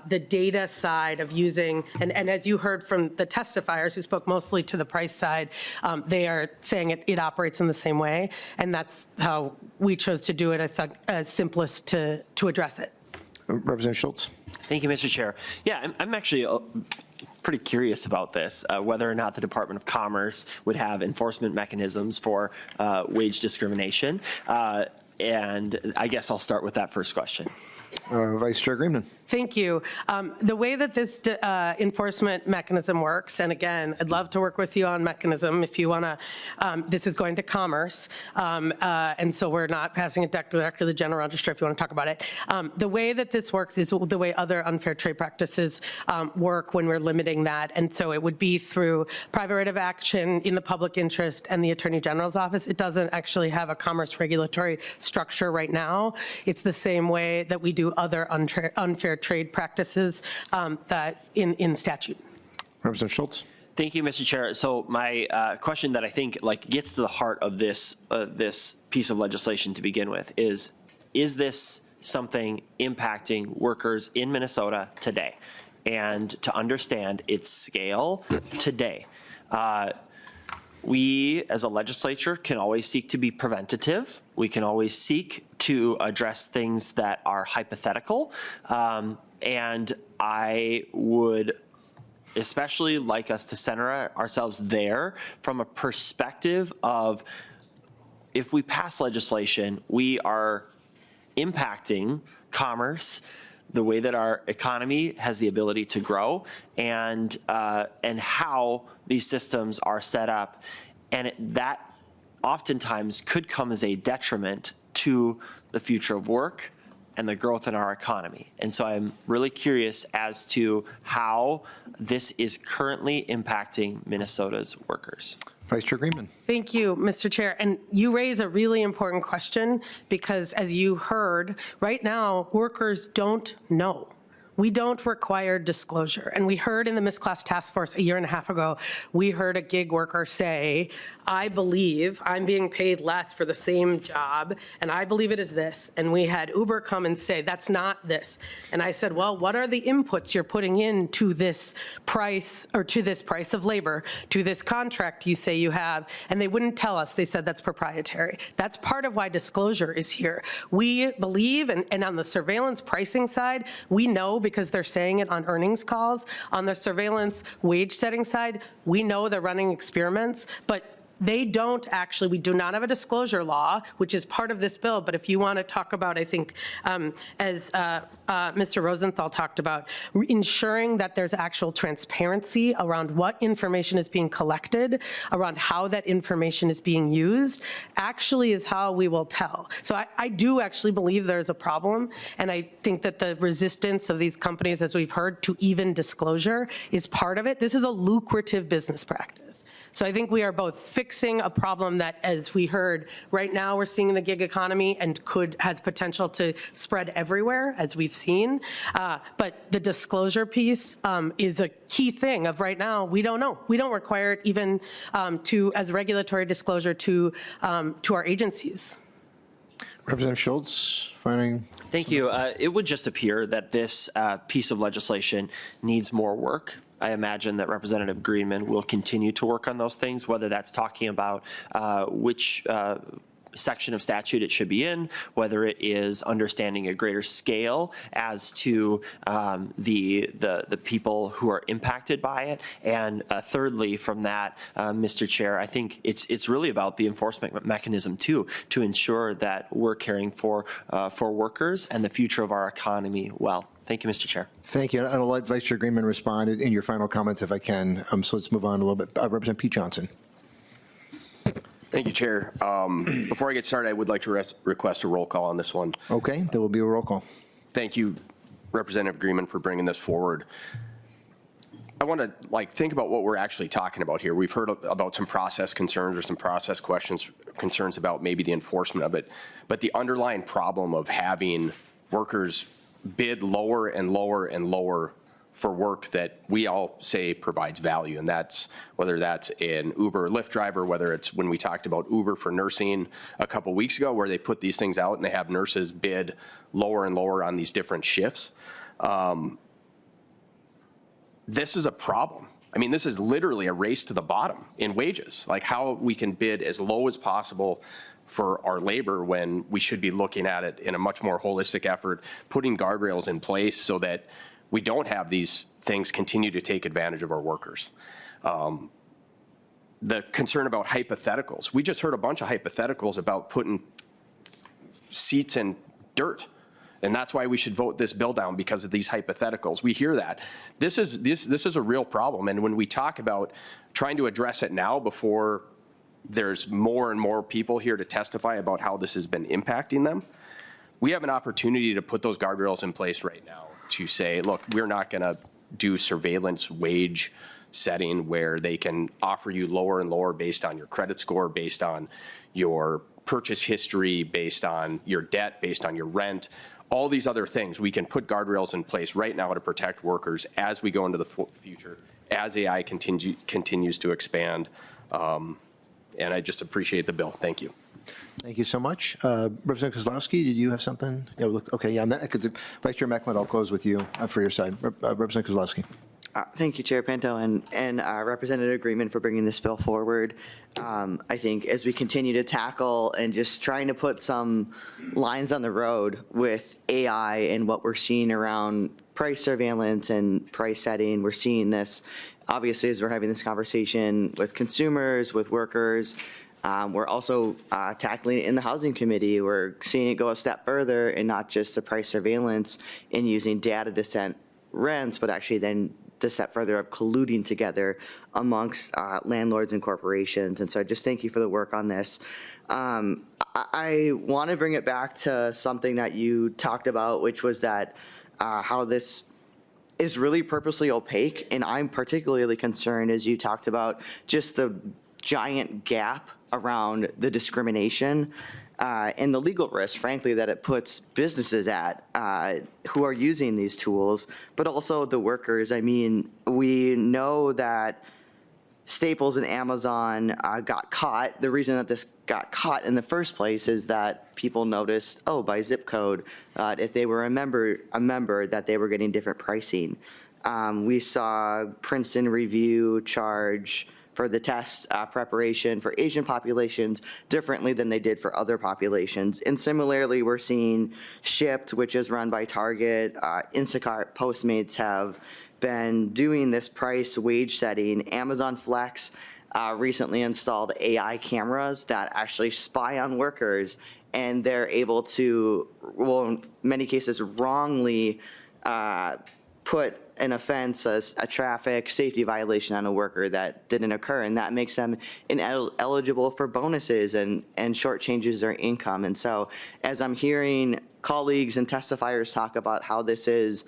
M: data side of using, and as you heard from the testifiers who spoke mostly to the price side, they are saying it operates in the same way, and that's how we chose to do it. I thought simplest to address it.
A: Representative Schultz.
J: Thank you, Mr. Chair. Yeah, I'm actually pretty curious about this, whether or not the Department of Commerce would have enforcement mechanisms for wage discrimination. And I guess I'll start with that first question.
A: Vice Chair Greenman.
M: Thank you. The way that this enforcement mechanism works, and again, I'd love to work with you on mechanism if you want to, this is going to Commerce, and so we're not passing it directly to the General Register if you want to talk about it. The way that this works is the way other unfair trade practices work when we're limiting that, and so it would be through private right of action in the public interest and the Attorney General's office. It doesn't actually have a commerce regulatory structure right now. It's the same way that we do other unfair trade practices that in statute.
A: Representative Schultz.
J: Thank you, Mr. Chair. So my question that I think gets to the heart of this piece of legislation to begin with is this something impacting workers in Minnesota today? And to understand its scale today. We, as a legislature, can always seek to be preventative. We can always seek to address things that are hypothetical. And I would especially like us to center ourselves there from a perspective of, if we pass legislation, we are impacting commerce, the way that our economy has the ability to grow, and how these systems are set up. And that oftentimes could come as a detriment to the future of work and the growth in our economy. And so I'm really curious as to how this is currently impacting Minnesota's workers.
A: Vice Chair Greenman.
M: Thank you, Mr. Chair. And you raise a really important question, because as you heard, right now, workers don't know. We don't require disclosure. And we heard in the misclass task force a year and a half ago, we heard a gig worker say, I believe I'm being paid less for the same job, and I believe it is this. And we had Uber come and say, that's not this. And I said, well, what are the inputs you're putting into this price, or to this price of labor, to this contract you say you have? And they wouldn't tell us. They said that's proprietary. That's part of why disclosure is here. We believe, and on the surveillance pricing side, we know, because they're saying it on earnings calls. On the surveillance wage setting side, we know they're running experiments, but They don't actually, we do not have a disclosure law, which is part of this bill, but if you want to talk about, I think, as Mr. Rosenthal talked about, ensuring that there's actual transparency around what information is being collected, around how that information is being used, actually is how we will tell. So I do actually believe there's a problem, and I think that the resistance of these companies, as we've heard, to even disclosure is part of it. This is a lucrative business practice. So I think we are both fixing a problem that, as we heard, right now we're seeing in the gig economy and has potential to spread everywhere, as we've seen. But the disclosure piece is a key thing of right now, we don't know. We don't require it even as regulatory disclosure to our agencies.
A: Representative Schultz, finding.
J: Thank you. It would just appear that this piece of legislation needs more work. I imagine that Representative Greenman will continue to work on those things, whether that's talking about which section of statute it should be in, whether it is understanding a greater scale as to the people who are impacted by it. And thirdly, from that, Mr. Chair, I think it's really about the enforcement mechanism too, to ensure that we're caring for workers and the future of our economy well. Thank you, Mr. Chair.
A: Thank you. And I'll let Vice Chair Greenman respond in your final comments if I can. So let's move on a little bit. Representative Pete Johnson.
F: Thank you, Chair. Before I get started, I would like to request a roll call on this one.
A: Okay, there will be a roll call.
F: Thank you, Representative Greenman, for bringing this forward. I want to think about what we're actually talking about here. We've heard about some process concerns or some process concerns about maybe the enforcement of it, but the underlying problem of having workers bid lower and lower and lower for work that we all say provides value, and that's whether that's an Uber or Lyft driver, whether it's when we talked about Uber for nursing a couple weeks ago, where they put these things out and they have nurses bid lower and lower on these different shifts. This is a problem. I mean, this is literally a race to the bottom in wages, like how we can bid as low as possible for our labor when we should be looking at it in a much more holistic effort, putting guardrails in place so that we don't have these things continue to take advantage of our workers. The concern about hypotheticals. We just heard a bunch of hypotheticals about putting seats in dirt. And that's why we should vote this bill down, because of these hypotheticals. We hear that. This is a real problem. And when we talk about trying to address it now before there's more and more people here to testify about how this has been impacting them, we have an opportunity to put those guardrails in place right now to say, look, we're not going to do surveillance wage setting where they can offer you lower and lower based on your credit score, based on your purchase history, based on your debt, based on your rent, all these other things. We can put guardrails in place right now to protect workers as we go into the future, as AI continues to expand. And I just appreciate the bill. Thank you.
A: Thank you so much. Representative Kozlowski, did you have something? Yeah, okay, yeah, Vice Chair Macklin, I'll close with you for your side. Representative Kozlowski.
K: Thank you, Chair Pinto, and Representative Greenman for bringing this bill forward. I think as we continue to tackle and just trying to put some lines on the road with AI and what we're seeing around price surveillance and price setting, we're seeing this, obviously, as we're having this conversation with consumers, with workers. We're also tackling it in the Housing Committee. We're seeing it go a step further and not just the price surveillance and using data to set rents, but actually then to step further up colluding together amongst landlords and corporations. And so I just thank you for the work on this. I want to bring it back to something that you talked about, which was that how this is really purposely opaque. And I'm particularly concerned, as you talked about, just the giant gap around the discrimination and the legal risk, frankly, that it puts businesses at who are using these tools, but also the workers. I mean, we know that Staples and Amazon got caught. The reason that this got caught in the first place is that people noticed, oh, by zip code, if they were a member, that they were getting different pricing. We saw Princeton Review charge for the test preparation for Asian populations differently than they did for other populations. And similarly, we're seeing Shipt, which is run by Target, Instacart, Postmates have been doing this price wage setting. Amazon Flex recently installed AI cameras that actually spy on workers, and they're able to, well, in many cases, wrongly put an offense, a traffic safety violation on a worker that didn't occur, and that makes them ineligible for bonuses and shortchanges their income. And so as I'm hearing colleagues and testifiers talk about how this is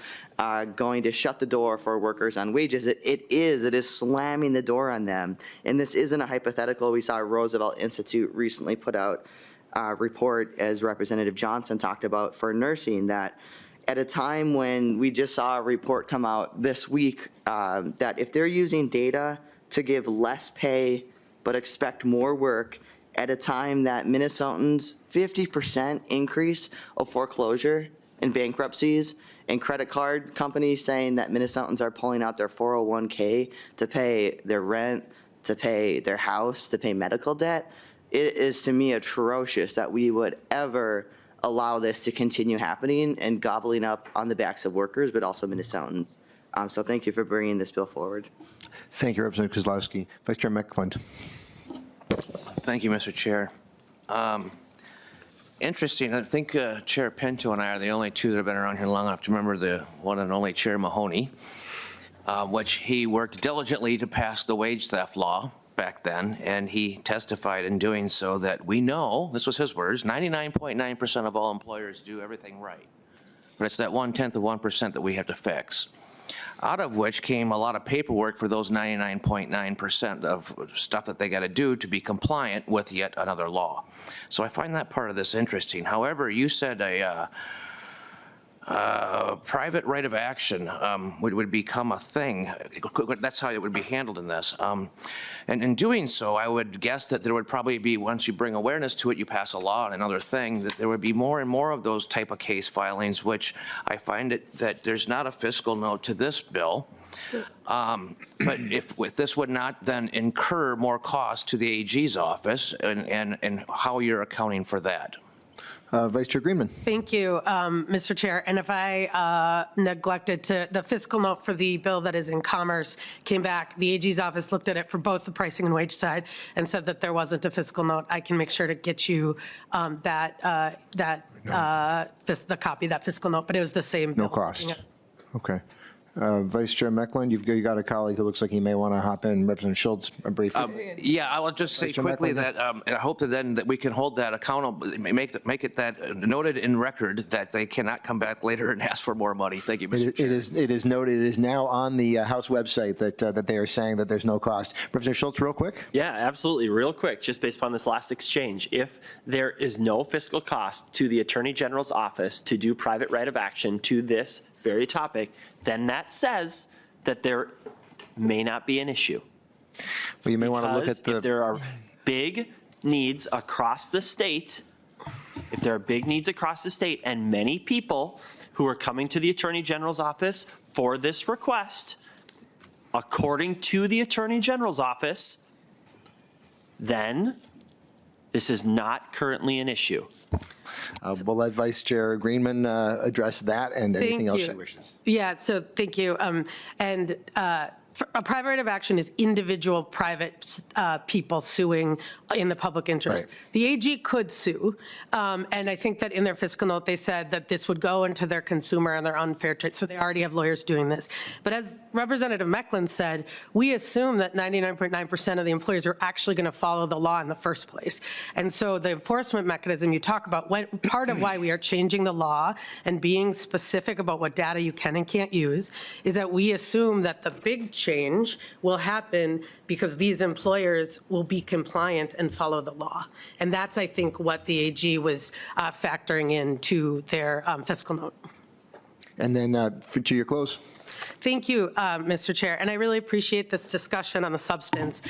K: going to shut the door for workers on wages, it is slamming the door on them. And this isn't a hypothetical. We saw Roosevelt Institute recently put out a report, as Representative Johnson talked about, for nursing, that at a time when we just saw a report come out this week that if they're using data to give less pay but expect more work, at a time that Minnesotans 50% increase of foreclosure and bankruptcies, and credit card companies saying that Minnesotans are pulling out their 401k to pay their rent, to pay their house, to pay medical debt, it is to me atrocious that we would ever allow this to continue happening and gobbling up on the backs of workers, but also Minnesotans. So thank you for bringing this bill forward.
A: Thank you, Representative Kozlowski. Vice Chair Meckland.
L: Thank you, Mr. Chair. Interesting. I think Chair Pinto and I are the only two that have been around here long enough to remember the one and only Chair Mahoney, which he worked diligently to pass the wage theft law back then, and he testified in doing so that we know, this was his words, 99.9% of all employers do everything right. But it's that 1/10 of 1% that we have to fix. Out of which came a lot of paperwork for those 99.9% of stuff that they got to do to be compliant with yet another law. So I find that part of this interesting. However, you said a private right of action would become a thing. That's how it would be handled in this. And in doing so, I would guess that there would probably be, once you bring awareness to it, you pass a law and another thing, that there would be more and more of those type of case filings, which I find it that there's not a fiscal note to this bill. But if this would not then incur more cost to the AG's office, and how you're accounting for that.
A: Vice Chair Greenman.
M: Thank you, Mr. Chair. And if I neglected to, the fiscal note for the bill that is in Commerce came back. The AG's office looked at it for both the pricing and wage side and said that there wasn't a fiscal note. I can make sure to get you the copy of that fiscal note, but it was the same bill.
A: No cost. Okay. Vice Chair Meckland, you've got a colleague who looks like he may want to hop in. Representative Schultz, briefly.
L: Yeah, I will just say quickly that I hope that we can hold that accountable, make it that noted in record that they cannot come back later and ask for more money. Thank you, Mr. Chair.
A: It is noted. It is now on the House website that they are saying that there's no cost. Representative Schultz, real quick.
J: Yeah, absolutely. Real quick, just based upon this last exchange, if there is no fiscal cost to the Attorney General's office to do private right of action to this very topic, then that says that there may not be an issue.
A: Well, you may want to look at
J: if there are big needs across the state, and many people who are coming to the Attorney General's office for this request, according to the Attorney General's office, then this is not currently an issue.
A: We'll let Vice Chair Greenman address that and anything else she wishes.
M: Yeah, so thank you. A private right of action is individual private people suing in the public interest.
A: Right.
M: The AG could sue, and I think that in their fiscal note, they said that this would go into their consumer and their unfair trade, so they already have lawyers doing this. But as Representative Meckland said, we assume that 99.9% of the employers are actually going to follow the law in the first place. And so the enforcement mechanism you talk about, part of why we are changing the law and being specific about what data you can and can't use, is that we assume that the big change will happen because these employers will be compliant and follow the law. And that's, I think, what the AG was factoring into their fiscal note.
A: And then to your close.
M: Thank you, Mr. Chair. And I really appreciate this discussion on the substance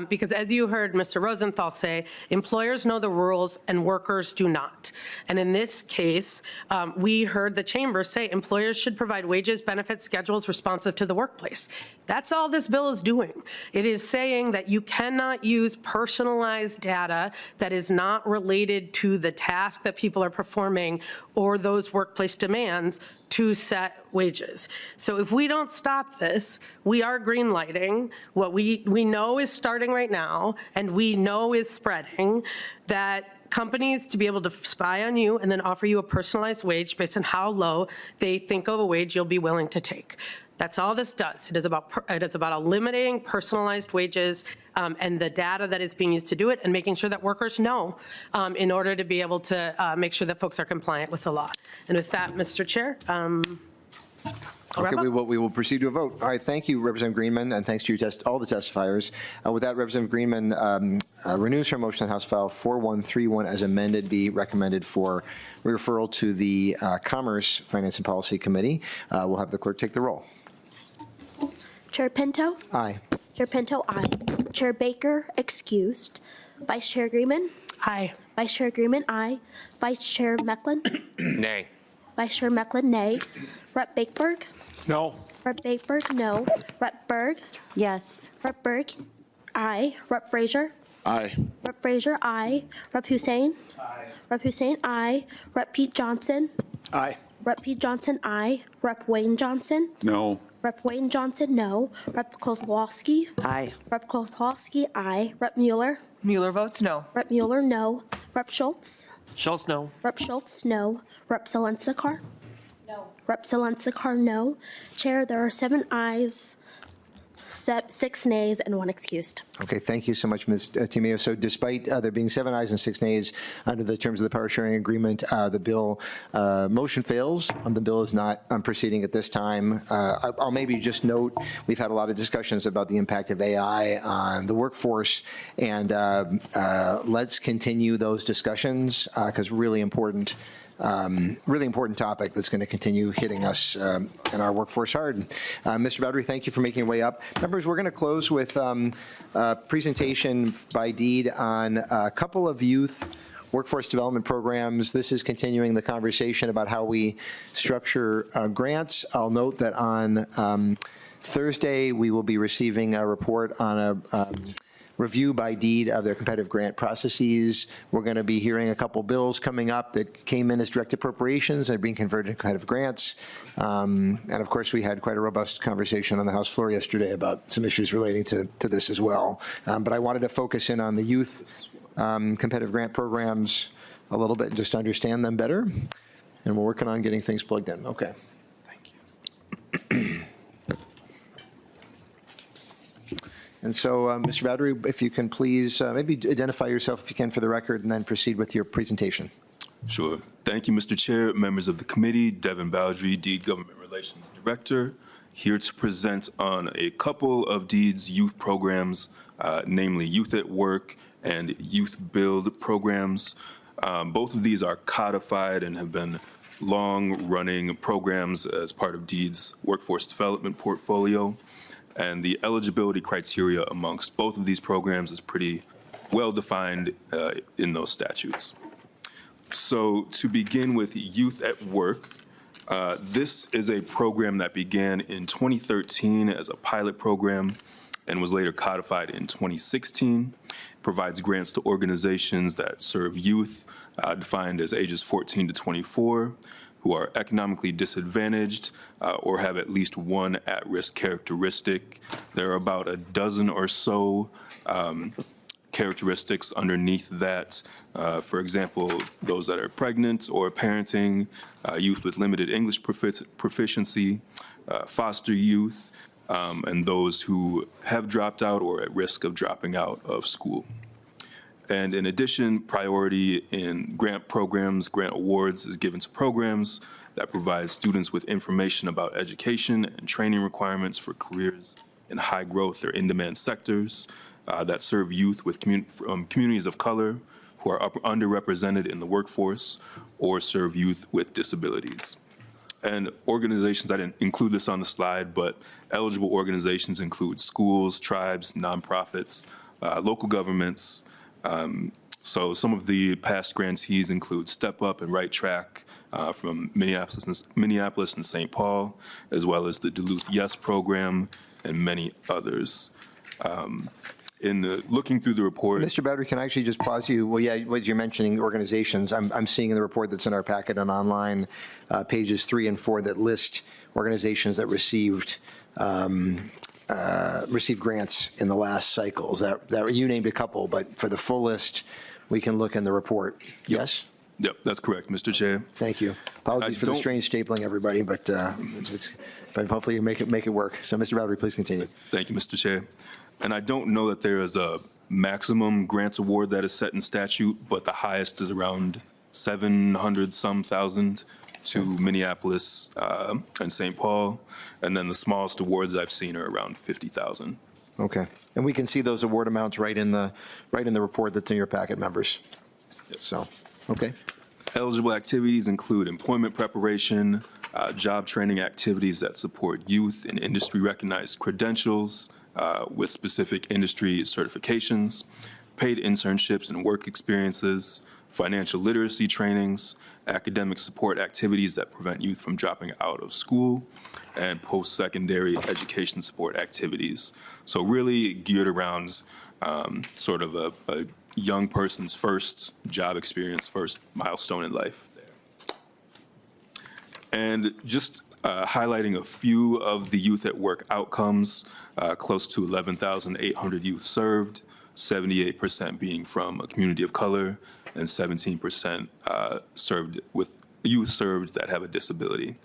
M: because as you heard Mr. Rosenthal say, employers know the rules and workers do not. And in this case, we heard the chamber say employers should provide wages, benefits, schedules responsive to the workplace. That's all this bill is doing. It is saying that you cannot use personalized data that is not related to the task that people are performing or those workplace demands to set wages. So if we don't stop this, we are green lighting what we know is starting right now, and we know is spreading, that companies to be able to spy on you and then offer you a personalized wage based on how low they think of a wage you'll be willing to take. That's all this does. It is about eliminating personalized wages and the data that is being used to do it, and making sure that workers know in order to be able to make sure that folks are compliant with the law. And with that, Mr. Chair, I'll wrap
A: Okay,
M: up.
A: we will proceed to a vote. All right, thank you, Representative Greenman, and thanks to all the testifiers. With that, Representative Greenman renews her motion on House File 4131 as amended, be recommended for referral to the Commerce, Finance, and Policy Committee. We'll have the clerk take the roll.
N: Chair Pinto?
A: Aye.
N: Chair Pinto, aye. Chair Baker, excused. Vice Chair Greenman?
M: Aye.
N: Vice Chair Greenman, aye. Vice Chair Mecklin?
L: Nay.
N: Vice Chair Mecklin, nay. Rep. Bakeberg?
S: No.
N: Rep. Bakeberg, no. Rep. Berg?
C: Yes.
N: Rep. Berg, aye. Rep. Frazier?
C: Aye.
N: Rep. Frazier, aye. Rep. Hussein? Aye. Rep. Hussein, aye. Rep. Pete Johnson?
S: Aye.
N: Rep. Pete Johnson, aye. Rep. Wayne Johnson?
G: No.
N: Rep. Wayne Johnson, no. Rep. Kozlowski?
K: Aye.
N: Rep. Kozlowski, aye. Rep. Mueller?
D: Mueller votes no.
N: Rep. Mueller, no. Rep. Schultz?
J: Schultz, no.
N: Rep. Schultz, no. Rep. Zelensky? No. Rep. Zelensky, no. Chair, there are 7 ayes, 6 nays, and 1 excused.
A: Okay, thank you so much, Ms. Timeo. So despite there being 7 ayes and 6 nays under the terms of the power sharing agreement, the bill motion fails. The bill is not proceeding at this time. I'll maybe just note, we've had a lot of discussions about the impact of AI on the workforce, and let's continue those discussions because really important topic that's going to continue hitting us and our workforce hard. Mr. Bowdery, thank you for making your way up. Members, we're going to close with a presentation by Deed on a couple of youth workforce development programs. This is continuing the conversation about how we structure grants. I'll note that on Thursday, we will be receiving a report on a review by Deed of their competitive grant processes. We're going to be hearing a couple bills coming up that came in as direct appropriations and are being converted to competitive grants. And of course, we had quite a robust conversation on the House floor yesterday about some issues relating to this as well. But I wanted to focus in on the youth competitive grant programs a little bit, just to understand them better. And we're working on getting things plugged in. Okay. Thank you. And so, Mr. Bowdery, if you can please maybe identify yourself if you can for the record, and then proceed with your presentation.
H: Sure. Thank you, Mr. Chair, members of the committee. Devin Bowdery, Deed Government Relations Director, here to present on a couple of Deed's youth programs, namely Youth at Work and YouthBuild programs. Both of these are codified and have been long-running programs as part of Deed's workforce development portfolio. And the eligibility criteria amongst both of these programs is pretty well defined in those statutes. So to begin with Youth at Work, this is a program that began in 2013 as a pilot program and was later codified in 2016. It provides grants to organizations that serve youth, defined as ages 14 to 24, who are economically disadvantaged or have at least one at-risk characteristic. There are about a dozen or so characteristics underneath that. For example, those that are pregnant or parenting, youth with limited English proficiency, foster youth, and those who have dropped out or at risk of dropping out of school. And in addition, priority in grant programs, grant awards is given to programs that provide students with information about education and training requirements for careers in high growth or in-demand sectors that serve youth with communities of color who are underrepresented in the workforce or serve youth with disabilities. And organizations, I didn't include this on the slide, but eligible organizations include schools, tribes, nonprofits, local governments. So some of the past grantees include Step Up and Right Track from Minneapolis and St. Paul, as well as the Duluth Yes program and many others. in looking through the report.
A: Mr. Bowdry, can I actually just pause you? Well, yeah, what you're mentioning organizations, I'm seeing in the report that's in our packet and online, pages 3 and 4 that list organizations that received grants in the last cycles. That you named a couple, but for the full list, we can look in the report. Yes?
H: Yep, that's correct, Mr. Chair.
A: Thank you. Apologies for the strange stapling, everybody, but hopefully you make it work. So, Mr. Bowdry, please continue.
H: Thank you, Mr. Chair. And I don't know that there is a maximum grants award that is set in statute, but the highest is around 700-some thousand to Minneapolis and St. Paul. And then the smallest awards I've seen are around 50,000.
A: Okay. And we can see those award amounts right in the report that's in your packet, members. So, okay.
H: Eligible activities include employment preparation, job training activities that support youth and industry-recognized credentials with specific industry certifications, paid internships and work experiences, financial literacy trainings, academic support activities that prevent youth from dropping out of school, and post-secondary education support activities. So really geared around sort of a young person's first job experience, first milestone in life. And just highlighting a few of the Youth at Work outcomes, close to 11,800 youth served, 78% being from a community of color, and 17% served with youth served that have a disability.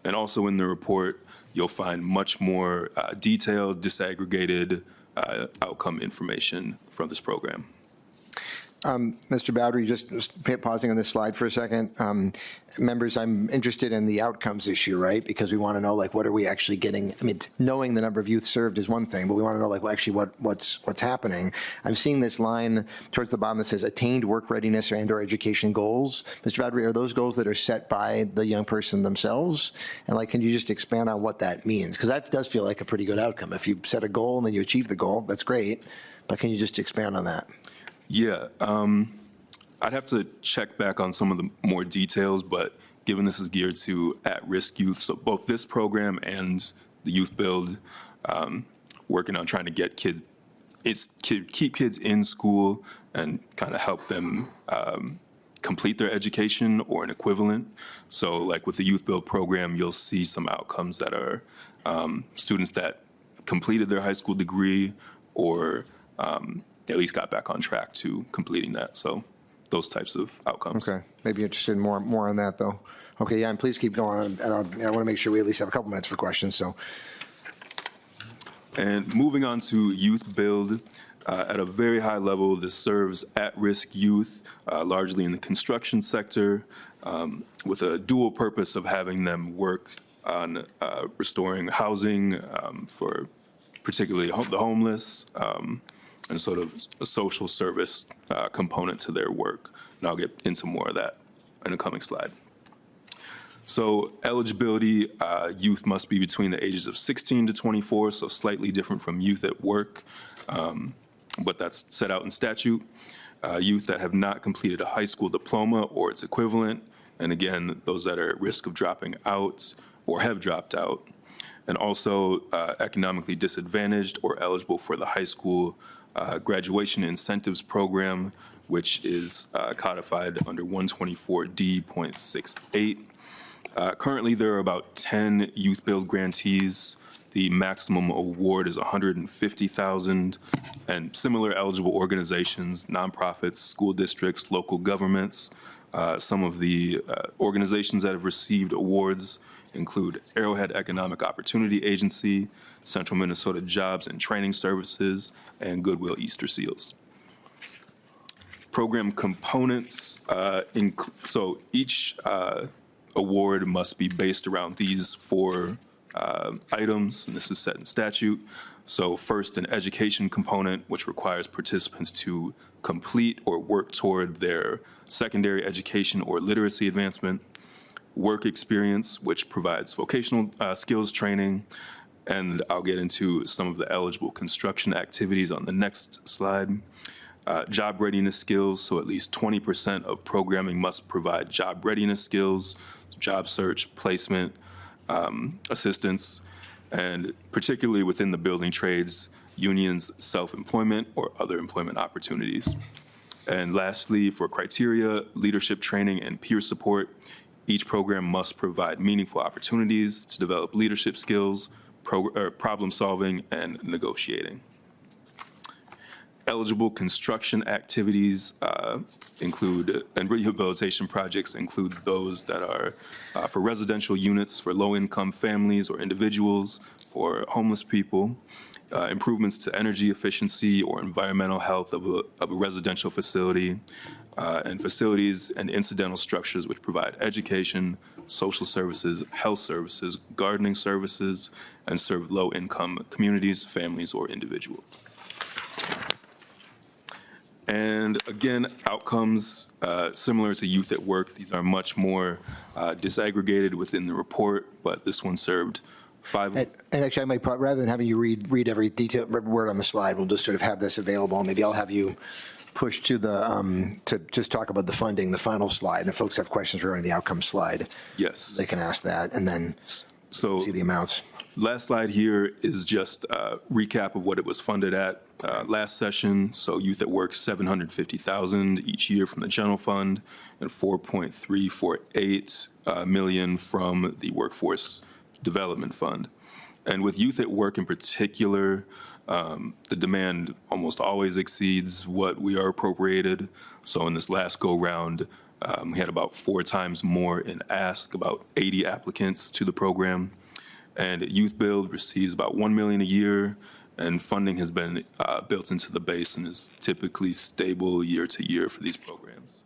H: And also in the report, you'll find much more detailed, disaggregated outcome information from this program.
A: Mr. Bowdry, just pausing on this slide for a second. Members, I'm interested in the outcomes issue, right? Because we want to know, like, what are we actually getting? I mean, knowing the number of youth served is one thing, but we want to know, like, actually what's happening. I'm seeing this line towards the bottom that says attained work readiness and/or education goals. Mr. Bowdry, are those goals that are set by the young person themselves? And, like, can you just expand on what that means? Because that does feel like a pretty good outcome. If you set a goal and then you achieve the goal, that's great. But can you just expand on that?
H: Yeah, I'd have to check back on some of the more details, but given this is geared to at-risk youth, so both this program and the YouthBuild, working on trying to get keep kids in school and kind of help them complete their education or an equivalent. So like with the YouthBuild program, you'll see some outcomes that are students that completed their high school degree or at least got back on track to completing that. So those types of outcomes.
A: Okay, maybe interested in more on that, though. Okay, yeah, and please keep going, and I want to make sure we at least have a couple minutes for questions, so.
H: And moving on to YouthBuild, at a very high level, this serves at-risk youth, largely in the construction sector, with a dual purpose of having them work on restoring housing for particularly the homeless, and sort of a social service component to their work. And I'll get into more of that in a coming slide. So eligibility, youth must be between the ages of 16 to 24, so slightly different from youth at work, but that's set out in statute. Youth that have not completed a high school diploma or its equivalent, and again, those that are at risk of dropping out or have dropped out, and also economically disadvantaged or eligible for the high school graduation incentives program, which is codified under 124D.68. Currently, there are about 10 YouthBuild grantees. The maximum award is $150,000, and similar eligible organizations, nonprofits, school districts, local governments. Some of the organizations that have received awards include Arrowhead Economic Opportunity Agency, Central Minnesota Jobs and Training Services, and Goodwill Easter Seals. Program components, so each award must be based around these 4 items, and this is set in statute. So first, an education component, which requires participants to complete or work toward their secondary education or literacy advancement. Work experience, which provides vocational skills training, and I'll get into some of the eligible construction activities on the next slide. Job readiness skills, so at least 20% of programming must provide job readiness skills, job search, placement, assistance, and particularly within the building trades, unions, self-employment, or other employment opportunities. And lastly, for criteria, leadership training and peer support, each program must provide meaningful opportunities to develop leadership skills, problem solving, and negotiating. Eligible construction activities include, and rehabilitation projects include those that are for residential units for low-income families or individuals or homeless people, improvements to energy efficiency or environmental health of a residential facility, and facilities and incidental structures which provide education, social services, health services, gardening services, and serve low-income communities, families, or individuals. And again, outcomes similar to Youth at Work. These are much more disaggregated within the report, but this one served 5.
A: And actually, I might, rather than having you read every detail, every word on the slide, we'll just sort of have this available. Maybe I'll have you push to the, to just talk about the funding, the final slide. And if folks have questions regarding the outcome slide,
H: yes,
A: they can ask that and then see the amounts.
H: Last slide here is just a recap of what it was funded at last session. So Youth at Work, $750,000 each year from the general fund and $4.348 million from the Workforce Development Fund. And with Youth at Work in particular, the demand almost always exceeds what we are appropriated. So in this last go round, we had about 4 times more in ask, about 80 applicants to the program. And YouthBuild receives about $1 million a year, and funding has been built into the base and is typically stable year to year for these programs.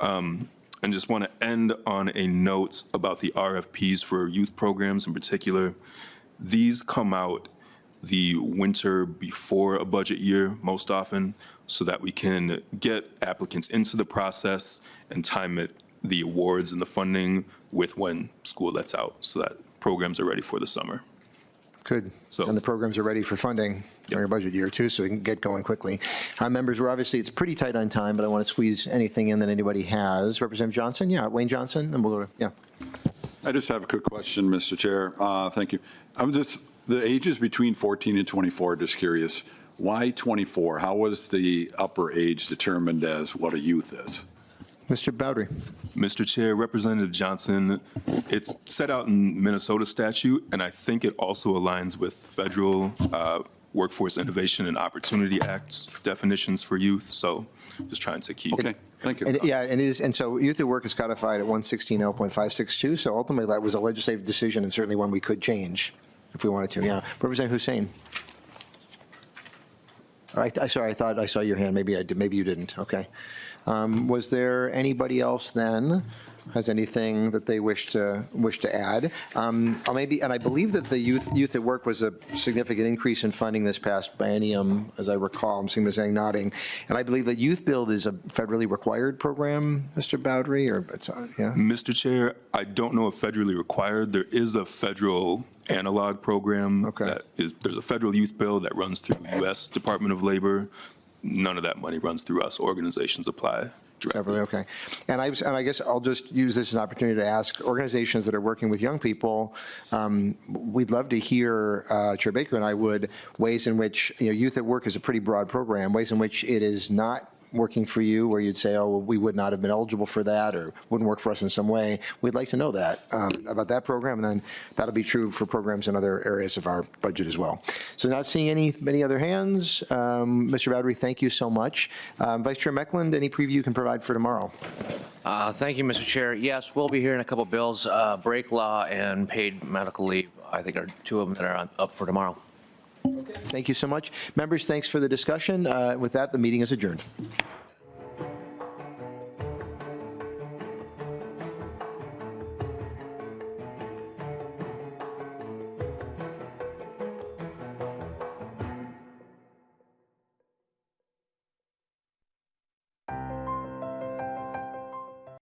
H: And just want to end on a note about the RFPs for youth programs in particular. These come out the winter before a budget year most often, so that we can get applicants into the process and time it, the awards and the funding with when school lets out, so that programs are ready for the summer.
A: Good.
H: So,
A: and the programs are ready for funding during a budget year too, so we can get going quickly. Members, we're obviously, it's pretty tight on time, but I want to squeeze anything in that anybody has. Representative Johnson, Wayne Johnson, and we'll go to,
G: I just have a quick question, Mr. Chair. Thank you. I'm just, the ages between 14 and 24, just curious, why 24? How was the upper age determined as what a youth is?
A: Mr. Bowdry.
H: Mr. Chair, Representative Johnson, it's set out in Minnesota statute, and I think it also aligns with federal Workforce Innovation and Opportunity Act definitions for youth. So just trying to keep.
G: Okay, thank you.
A: And, it is, and so Youth at Work is codified at 116L.562, so ultimately that was a legislative decision and certainly one we could change if we wanted to, Representative Hussain. Sorry, I thought I saw your hand. Maybe I did. Maybe you didn't. Okay. Was there anybody else then has anything that they wish to add? Maybe, and I believe that the Youth at Work was a significant increase in funding this past biennium, as I recall. I'm seeing Ms. Ang nodding, and I believe that YouthBuild is a federally required program, Mr. Bowdry, or it's
H: Mr. Chair, I don't know if federally required. There is a federal analog program. There's a federal youth bill that runs through the U.S. Department of Labor. None of that money runs through us. Organizations apply directly.
A: Okay. And I guess I'll just use this as an opportunity to ask organizations that are working with young people, we'd love to hear, Chair Baker and I would, ways in which, Youth at Work is a pretty broad program, ways in which it is not working for you, where you'd say, oh, well, we would not have been eligible for that or wouldn't work for us in some way. We'd like to know that about that program, and then that'll be true for programs in other areas of our budget as well. So not seeing any other hands. Mr. Bowdry, thank you so much. Vice Chair Meckland, any preview you can provide for tomorrow?
L: Thank you, Mr. Chair. Yes, we'll be hearing a couple bills, break law and paid medical leave. I think are 2 of them that are up for tomorrow.
A: Thank you so much. Members, thanks for the discussion. With that, the meeting is adjourned.